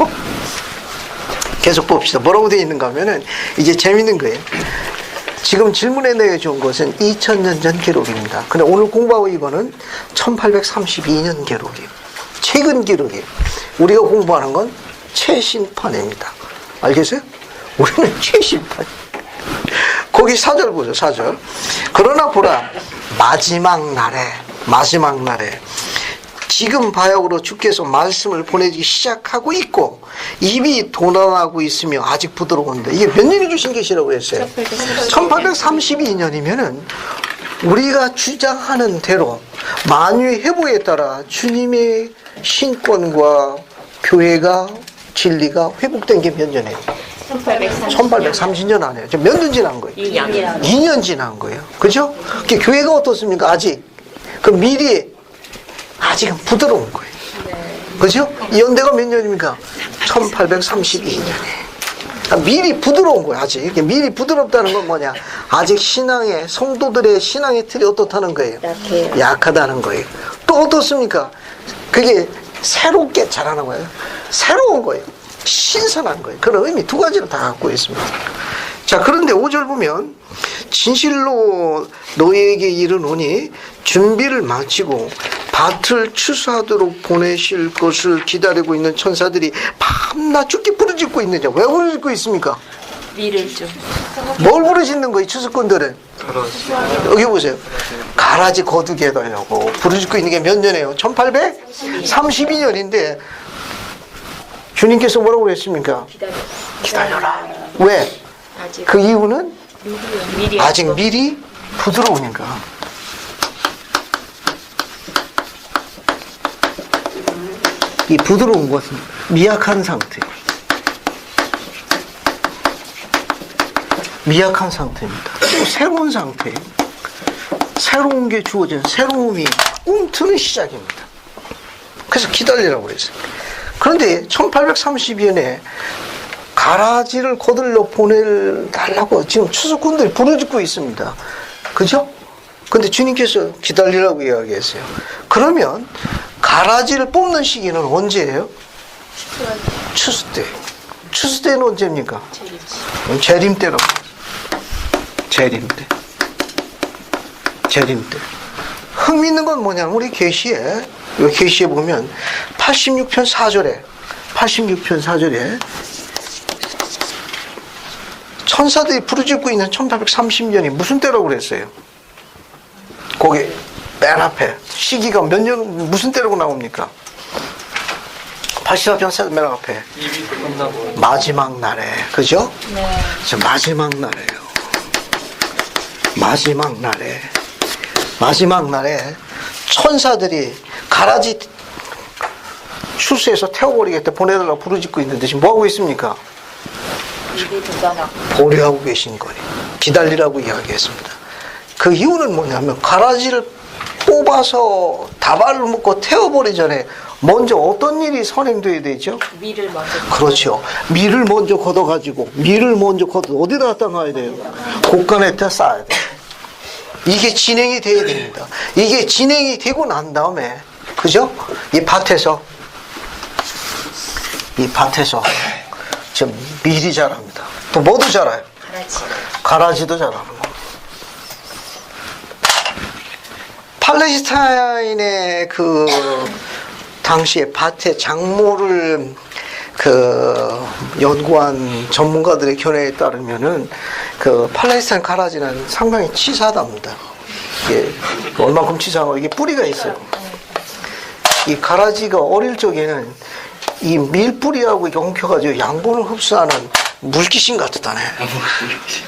계속 봅시다. 뭐라고 되어 있는가 하면은 이제 재밌는 거예요. 지금 질문에 내준 것은 2000년 전 기록입니다. 근데 오늘 공부하고 이거는 1832년 기록이에요. 최근 기록이에요. 우리가 공부하는 건 최신판입니다. 알겠어요? 우리는 최신판. 거기 4절 보죠. 4절. 그러나 보라 마지막 날에 지금 바야흐로 주께서 말씀을 보내기 시작하고 있고 입이 도난하고 있으며 아직 부드러운데 이게 몇 년이 주신 계시라고 했어요? 1832년이면은 우리가 주장하는 대로 만유의 회복에 따라 주님의 신권과 교회가 진리가 회복된 게 몇 년이에요? 1830년 안에 몇 년 지난 거예요? 2년 지난 거예요. 그죠? 교회가 어떻습니까? 아직 그 미리 아직은 부드러운 거예요. 그죠? 이 연대가 몇 년입니까? 1832년에. 미리 부드러운 거예요. 아직 미리 부드럽다는 건 뭐냐? 아직 신앙의 성도들의 신앙의 틀이 어떻다는 거예요? 약하다는 거예요. 또 어떻습니까? 그게 새롭게 자라는 거예요. 새로운 거예요. 신선한 거예요. 그런 의미 두 가지를 다 갖고 있습니다. 자, 그런데 5절 보면 진실로 너희에게 이르노니 준비를 마치고 밭을 추수하도록 보내실 것을 기다리고 있는 천사들이 밤낮 죽게 부르짖고 있느냐. 왜 부르짖고 있습니까? 미를 좀. 뭘 부르짖는 거예요? 추수꾼들은? 여기 보세요. 가라지 거두게 해달라고 부르짖고 있는 게 몇 년이에요? 1832년인데 주님께서 뭐라고 그랬습니까? 기다려라. 왜? 그 이유는 아직 미리 부드러우니까. 이 부드러운 것은 미약한 상태. 미약한 상태입니다. 또 새로운 상태예요. 새로운 게 주어진 새로움이 움트는 시작입니다. 그래서 기다리라고 그랬어요. 그런데 1830년에 가라지를 거들러 보내달라고 지금 추수꾼들이 부르짖고 있습니다. 그죠? 근데 주님께서 기다리라고 이야기했어요. 그러면 가라지를 뽑는 시기는 언제예요? 추수 때. 추수 때는 언제입니까? 재림 때라고. 재림 때. 재림 때. 흥미있는 건 뭐냐면 우리 계시에 보면 86편 4절에 천사들이 부르짖고 있는 1830년이 무슨 때라고 그랬어요? 거기 맨 앞에 시기가 몇 년 무슨 때라고 나옵니까? 84편 4절 맨 앞에 마지막 날에, 그죠? 네. 마지막 날에요. 마지막 날에 천사들이 가라지 추수해서 태워버리겠다 보내달라고 부르짖고 있는데 지금 뭐하고 있습니까? 보류하고 계신 거예요. 기다리라고 이야기했습니다. 그 이유는 뭐냐면 가라지를 뽑아서 다발로 묶고 태워버리기 전에 먼저 어떤 일이 선행돼야 되죠? 밀을 먼저. 그렇죠. 밀을 먼저 걷어가지고 어디다 갖다 놔야 돼요? 곡간에다 쌓아야 돼요. 이게 진행이 돼야 됩니다. 이게 진행이 되고 난 다음에, 그죠? 이 밭에서 지금 밀이 자랍니다. 또 뭐도 자라요? 가라지도 자라는 거. 팔레스타인의 그 당시에 밭의 작물을 연구한 전문가들의 견해에 따르면은 그 팔레스타인 가라지는 상당히 치사합니다. 이게 얼만큼 치사하고 이게 뿌리가 있어요. 이 가라지가 어릴 적에는 이 밀뿌리하고 엉켜가지고 양분을 흡수하는 물귀신 같았다네.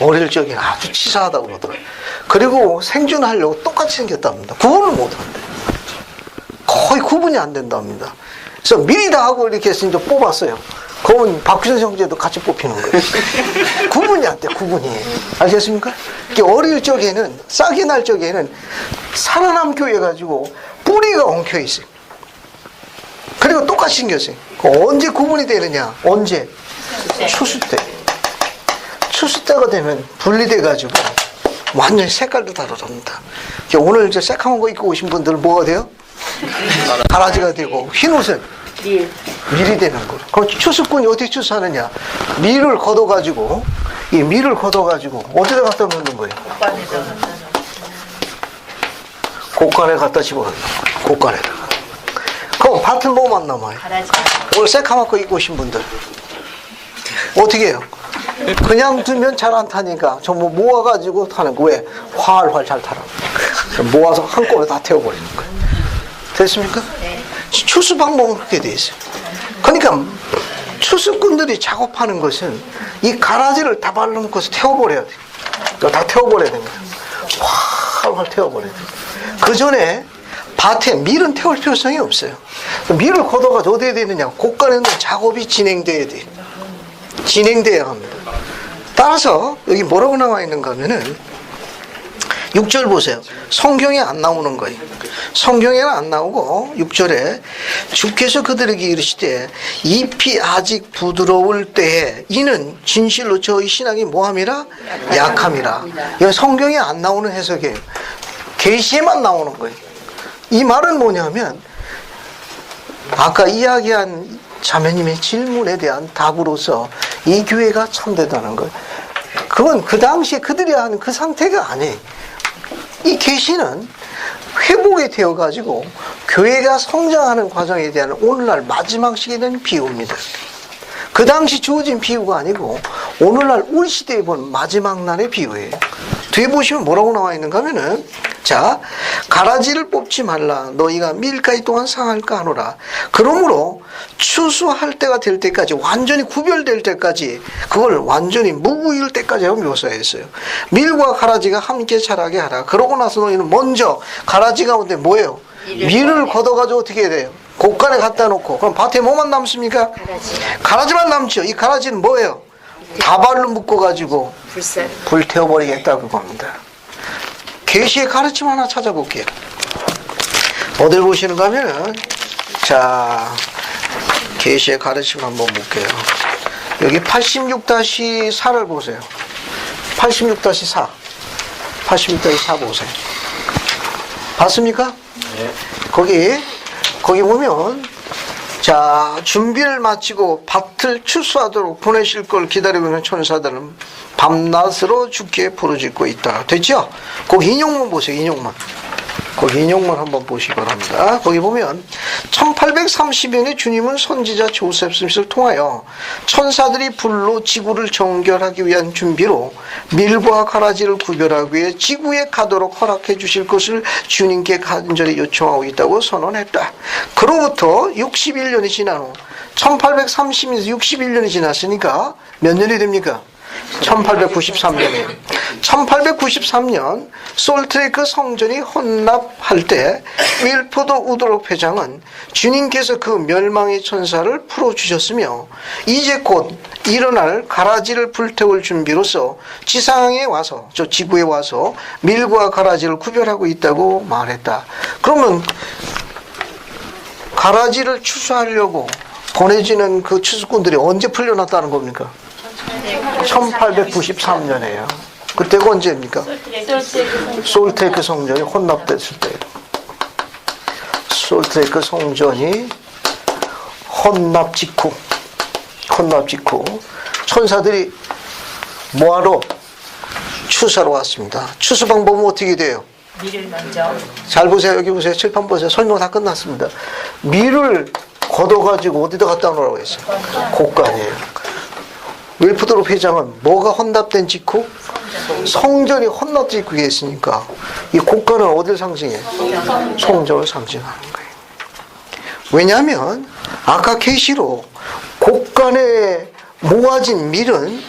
어릴 적에는 아주 치사하다고 그러더라고요. 그리고 생존하려고 똑같이 생겼답니다. 구분을 못한대. 거의 구분이 안 된답니다. 그래서 미리 다 하고 이렇게 해서 이제 뽑았어요. 그러면 박규선 형제도 같이 뽑히는 거예요. 구분이 안 돼, 구분이. 알겠습니까? 어릴 적에는, 싹이 날 적에는 살아남기 위해 가지고 뿌리가 엉켜 있어요. 그리고 똑같이 생겼어요. 언제 구분이 되느냐? 언제? 추수 때. 추수 때가 되면 분리돼 가지고 완전히 색깔도 다르답니다. 오늘 이제 새카만 거 입고 오신 분들은 뭐가 돼요? 가라지가 되고, 흰 옷은 밀이 되는 거예요. 그럼 추수꾼이 어떻게 추수하느냐? 밀을 걷어가지고 어디다 갖다 놓는 거예요? 곡간에 갖다 집어넣는 거예요. 곡간에다가. 그럼 밭은 뭐만 남아요? 오늘 새카만 거 입고 오신 분들 어떻게 해요? 그냥 두면 잘 안 타니까 전부 모아가지고 타는 거. 왜? 활활 잘 타라고. 모아서 한꺼번에 다 태워버리는 거예요. 됐습니까? 네. 추수 방법은 그렇게 돼 있어요. 그러니까 추수꾼들이 작업하는 것은 이 가라지를 다 발라놓고서 태워버려야 돼요. 다 태워버려야 됩니다. 활활 태워버려야 돼요. 그 전에 밭에 밀은 태울 필요성이 없어요. 밀을 걷어가지고 어디에 되느냐? 곡간에 있는 작업이 진행돼야 돼요. 진행돼야 합니다. 따라서 여기 뭐라고 나와 있는가 하면은 6절 보세요. 성경에 안 나오는 거예요. 성경에는 안 나오고 6절에 주께서 그들에게 이르시되 잎이 아직 부드러울 때에 이는 진실로 저희 신앙이 뭐함이라? 약함이라. 이건 성경에 안 나오는 해석이에요. 계시에만 나오는 거예요. 이 말은 뭐냐면 아까 이야기한 자매님의 질문에 대한 답으로서 이 교회가 참되다는 거예요. 그건 그 당시에 그들이 하는 그 상태가 아니에요. 이 계시는 회복이 되어가지고 교회가 성장하는 과정에 대한 오늘날 마지막 시기에 대한 비유입니다. 그 당시 주어진 비유가 아니고 오늘날 우리 시대에 본 마지막 날의 비유예요. 뒤에 보시면 뭐라고 나와 있는가 하면은, 자, 가라지를 뽑지 말라. 너희가 밀가지 동안 상할까 하노라. 그러므로 추수할 때가 될 때까지, 완전히 구별될 때까지, 그걸 완전히 무구일 때까지 하고 묘사했어요. 밀과 가라지가 함께 자라게 하라. 그러고 나서 너희는 먼저 가라지 가운데 뭐예요? 밀을 걷어가지고 어떻게 해야 돼요? 곡간에 갖다 놓고. 그럼 밭에 뭐만 남습니까? 가라지만 남죠. 이 가라지는 뭐예요? 다발로 묶어가지고 불살. 불태워버리겠다 그겁니다. 계시의 가르침 하나 찾아볼게요. 어딜 보시는가 하면은, 자, 계시의 가르침 한번 볼게요. 여기 86-4를 보세요. 86-4. 86-4 보세요. 봤습니까? 네. 거기 보면, 자, 준비를 마치고 밭을 추수하도록 보내실 걸 기다리고 있는 천사들은 밤낮으로 주께 부르짖고 있다. 됐죠? 거기 인용문 보세요, 인용문. 거기 인용문 한번 보시기 바랍니다. 거기 보면 1830년에 주님은 선지자 조셉 스미스를 통하여 천사들이 불로 지구를 정결하기 위한 준비로 밀과 가라지를 구별하기 위해 지구에 가도록 허락해 주실 것을 주님께 간절히 요청하고 있다고 선언했다. 그로부터 61년이 지난 후 1830년에서 61년이 지났으니까 몇 년이 됩니까? 1893년이에요. 1893년 솔트레이크 성전이 헌납할 때 윌포드 우드록 회장은 주님께서 그 멸망의 천사를 풀어주셨으며 이제 곧 일어날 가라지를 불태울 준비로서 지상에 와서, 저 지구에 와서 밀과 가라지를 구별하고 있다고 말했다. 그러면 가라지를 추수하려고 보내지는 그 추수꾼들이 언제 풀려났다는 겁니까? 1893년에요. 그때가 언제입니까? 솔트레이크 성전이 혼납됐을 때예요. 솔트레이크 성전이 혼납 직후 천사들이 뭐하러? 추수하러 왔습니다. 추수 방법은 어떻게 돼요? 밀을 먼저. 잘 보세요. 여기 보세요. 칠판 보세요. 설명 다 끝났습니다. 밀을 걷어가지고 어디다 갖다 놓으라고 했어요? 곡간이에요. 윌프드롭 회장은 뭐가 헌납된 직후? 성전이 헌납 직후에 있으니까 이 곡간은 어디를 상징해요? 성전을 상징하는 거예요. 왜냐하면 아까 계시로 곡간에 모아진 밀은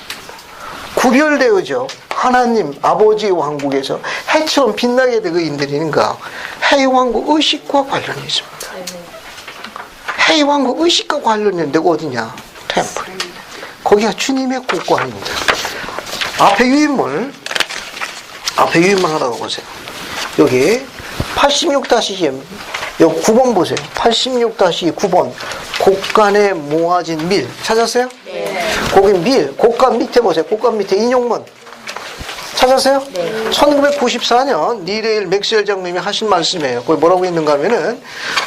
구별되어져 하나님 아버지의 왕국에서 해처럼 빛나게 되고 인들이니까 해의 왕국 의식과 관련이 있습니다. 해의 왕국 의식과 관련된 데가 어디냐? 템플. 거기가 주님의 곡관입니다. 앞에 유인물 하라고 보세요. 여기 86-2, 여기 9번 보세요. 86-9번 곡간에 모아진 밀 찾았어요? 네. 거기 밀, 곡간 밑에 보세요. 곡간 밑에 인용문 찾았어요? 네. 1994년 니레일 맥스웰 장님이 하신 말씀이에요. 거기 뭐라고 있는가 하면은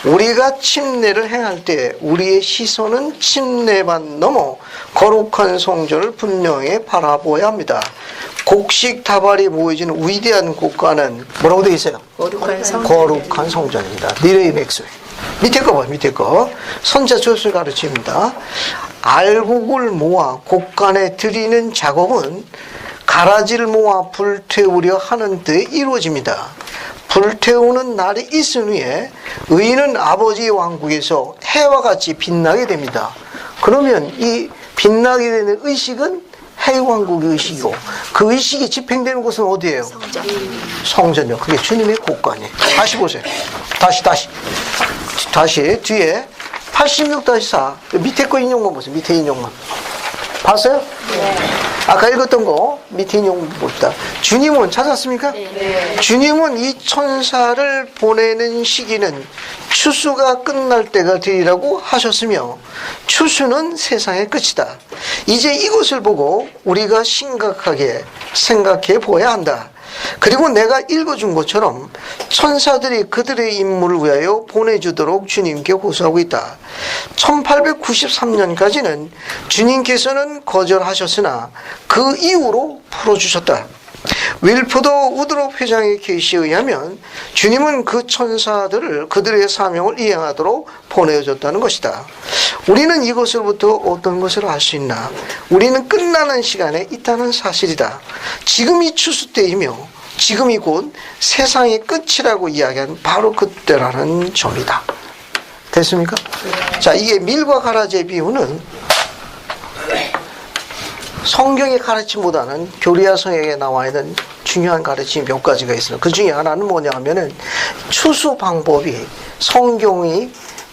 우리가 침례를 행할 때 우리의 시선은 침례만 넘어 거룩한 성전을 분명히 바라보아야 합니다. 곡식 다발이 모여지는 위대한 곡간은 뭐라고 되어 있어요? 거룩한 성전입니다. 니레일 맥스웰. 밑에 거 봐요. 밑에 거. 선자 조수를 가르칩니다. 알곡을 모아 곡간에 들이는 작업은 가라지를 모아 불태우려 하는 데 이루어집니다. 불태우는 날이 있은 후에 의인은 아버지의 왕국에서 해와 같이 빛나게 됩니다. 그러면 이 빛나게 되는 의식은 해의 왕국의 의식이고 그 의식이 집행되는 곳은 어디예요? 성전이요. 그게 주님의 곡간이에요. 다시 보세요. 다시 뒤에 86-4 밑에 거 인용만 보세요. 밑에 인용만 봤어요? 네. 아까 읽었던 거 밑에 인용 봅시다. 주님은 찾았습니까? 네. 주님은 이 천사를 보내는 시기는 추수가 끝날 때가 되리라고 하셨으며 추수는 세상의 끝이다. 이제 이것을 보고 우리가 심각하게 생각해 보아야 한다. 그리고 내가 읽어준 것처럼 천사들이 그들의 임무를 위하여 보내주도록 주님께 호소하고 있다. 1893년까지는 주님께서는 거절하셨으나 그 이후로 풀어주셨다. 윌포드 우드롭 회장의 계시에 의하면 주님은 그 천사들을 그들의 사명을 이행하도록 보내줬다는 것이다. 우리는 이것으로부터 어떤 것을 알 수 있나? 우리는 끝나는 시간에 있다는 사실이다. 지금이 추수 때이며 지금이 곧 세상의 끝이라고 이야기한 바로 그때라는 점이다. 됐습니까? 자, 이게 밀과 가라지의 비유는 성경의 가르침보다는 교리야 성경에 나와 있는 중요한 가르침이 몇 가지가 있어요. 그 중에 하나는 뭐냐 하면은 추수 방법이 성경이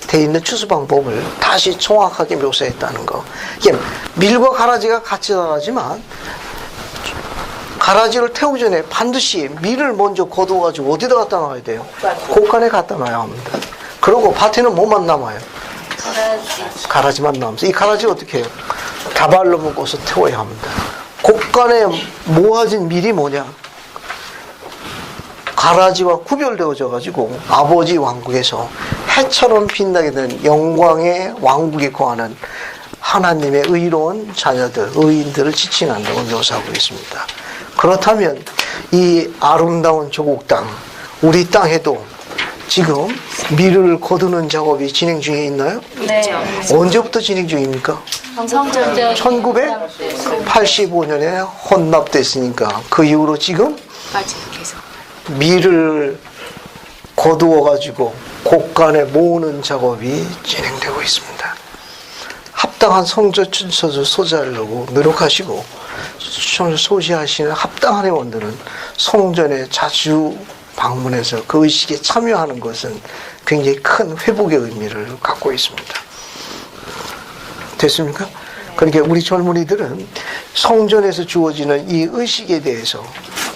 돼 있는 추수 방법을 다시 정확하게 묘사했다는 거. 이게 밀과 가라지가 같이 자라지만 가라지를 태우기 전에 반드시 밀을 먼저 거두어가지고 어디다 갖다 놔야 돼요? 곡간에 갖다 놔야 합니다. 그리고 밭에는 뭐만 남아요? 가라지만 남아서 이 가라지 어떻게 해요? 다발로 묶어서 태워야 합니다. 곡간에 모아진 밀이 뭐냐? 가라지와 구별되어져 가지고 아버지 왕국에서 해처럼 빛나게 되는 영광의 왕국에 거하는 하나님의 의로운 자녀들, 의인들을 지칭한다고 묘사하고 있습니다. 그렇다면 이 아름다운 조국 땅, 우리 땅에도 지금 밀을 거두는 작업이 진행 중에 있나요? 네. 언제부터 진행 중입니까? 1985년에 헌납됐으니까 그 이후로 지금 계속. 밀을 거두어 가지고 곡간에 모으는 작업이 진행되고 있습니다. 합당한 성전 춘서를 소지하려고 노력하시고 소지하시는 합당한 회원들은 성전에 자주 방문해서 그 의식에 참여하는 것은 굉장히 큰 회복의 의미를 갖고 있습니다. 됐습니까? 그러니까 우리 젊은이들은 성전에서 주어지는 이 의식에 대해서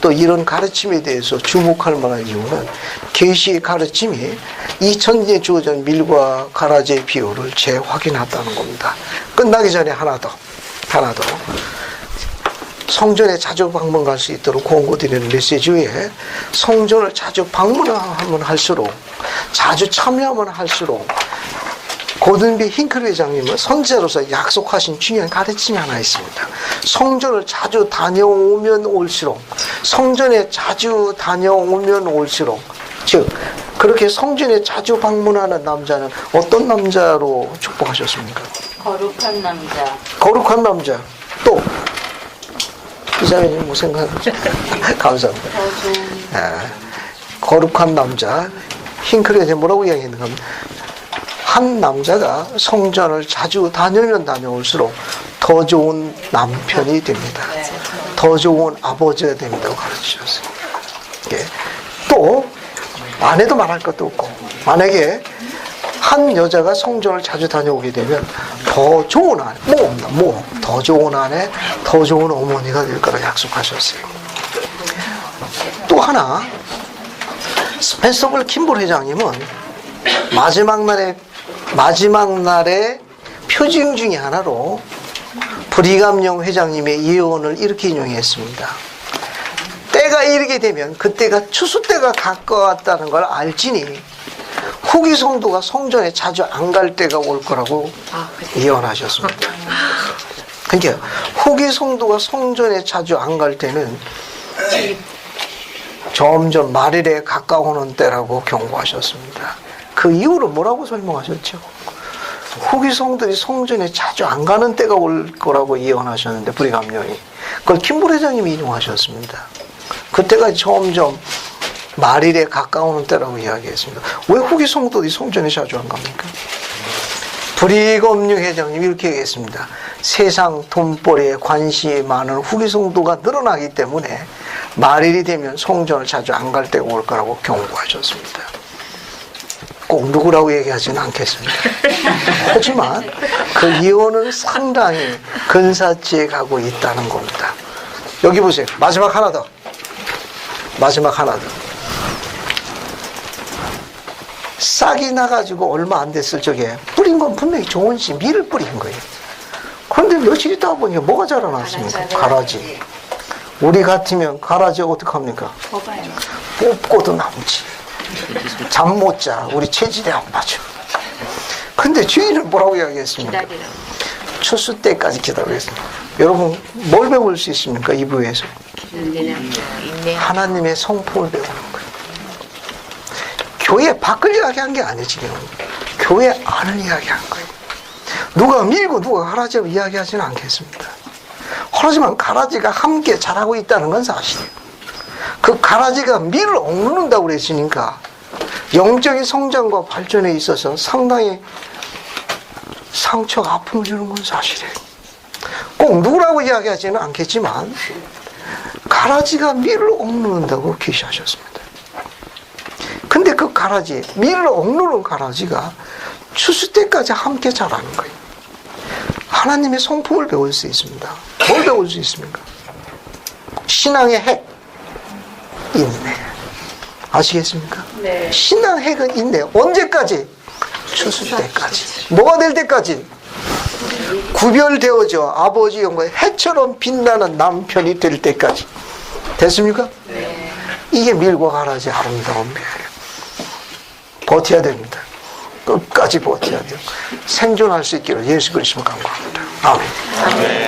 또 이런 가르침에 대해서 주목할 만한 이유는 계시의 가르침이 2000년에 주어진 밀과 가라지의 비율을 재확인했다는 겁니다. 끝나기 전에 하나 더 성전에 자주 방문 갈 수 있도록 권고드리는 메시지 외에 성전을 자주 방문하면 할수록 자주 참여하면 할수록 고든비 힝클 회장님은 선지자로서 약속하신 중요한 가르침이 하나 있습니다. 성전을 자주 다녀오면 올수록 성전에 자주 다녀오면 올수록 즉 그렇게 성전에 자주 방문하는 남자는 어떤 남자로 축복하셨습니까? 거룩한 남자. 거룩한 남자. 또 이사회님 뭐 생각하죠? 감사합니다. 거룩한 남자. 힝클 회장님 뭐라고 이야기했는가 하면 한 남자가 성전을 자주 다니면 다녀올수록 더 좋은 남편이 됩니다. 더 좋은 아버지가 됩니다고 가르치셨어요. 또 아내도 말할 것도 없고 만약에 한 여자가 성전을 자주 다녀오게 되면 더 좋은 아내, 더 좋은 아내, 더 좋은 어머니가 될 거라 약속하셨어요. 또 하나 스펜서블 킴볼 회장님은 마지막 날의 표징 중에 하나로 브리감령 회장님의 예언을 이렇게 인용했습니다. 때가 이르게 되면 그때가 추수 때가 가까웠다는 걸 알지니 후기 성도가 성전에 자주 안 갈 때가 올 거라고 예언하셨습니다. 그러니까 후기 성도가 성전에 자주 안 갈 때는 점점 말일에 가까워오는 때라고 경고하셨습니다. 그 이유로 뭐라고 설명하셨죠? 후기 성들이 성전에 자주 안 가는 때가 올 거라고 예언하셨는데 브리감령이 그걸 킴볼 회장님이 인용하셨습니다. 그때가 점점 말일에 가까우는 때라고 이야기했습니다. 왜 후기 성도들이 성전에 자주 안 갑니까? 브리검령 회장님이 이렇게 얘기했습니다. 세상 돈벌이에 관심이 많은 후기 성도가 늘어나기 때문에 말일이 되면 성전을 자주 안 갈 때가 올 거라고 경고하셨습니다. 꼭 누구라고 얘기하지는 않겠습니다. 하지만 그 예언은 상당히 근사치에 가고 있다는 겁니다. 여기 보세요. 마지막 하나 더. 싹이 나가지고 얼마 안 됐을 적에 뿌린 건 분명히 좋은 씨 밀을 뿌린 거예요. 그런데 며칠 있다 보니까 뭐가 자라났습니까? 가라지. 우리 같으면 가라지 어떻게 합니까? 뽑고도 남지. 잠 못 자. 우리 체질에 안 맞아. 근데 주인은 뭐라고 이야기했습니까? 추수 때까지 기다리겠습니다. 여러분 뭘 배울 수 있습니까? 이 부에서 하나님의 성품을 배우는 거예요. 교회 밖을 이야기한 게 아니지. 교회 안을 이야기한 거예요. 누가 밀고 누가 가라지라고 이야기하지는 않겠습니다. 하지만 가라지가 함께 자라고 있다는 건 사실이에요. 그 가라지가 밀을 억누른다고 그랬으니까 영적인 성장과 발전에 있어서 상당히 상처가 아픔을 주는 건 사실이에요. 꼭 누구라고 이야기하지는 않겠지만 가라지가 밀을 억누른다고 계시하셨습니다. 근데 그 가라지, 밀을 억누른 가라지가 추수 때까지 함께 자라는 거예요. 하나님의 성품을 배울 수 있습니다. 뭘 배울 수 있습니까? 신앙의 핵 인내. 아시겠습니까? 네. 신앙 핵은 인내. 언제까지? 추수 때까지. 뭐가 될 때까지? 구별되어져 아버지 영광의 해처럼 빛나는 남편이 될 때까지. 됐습니까? 네. 이게 밀고 가라지 아름다운 배예요. 버텨야 됩니다. 끝까지 버텨야 돼요. 생존할 수 있기를 예수 그리스도 간구합니다. 아멘.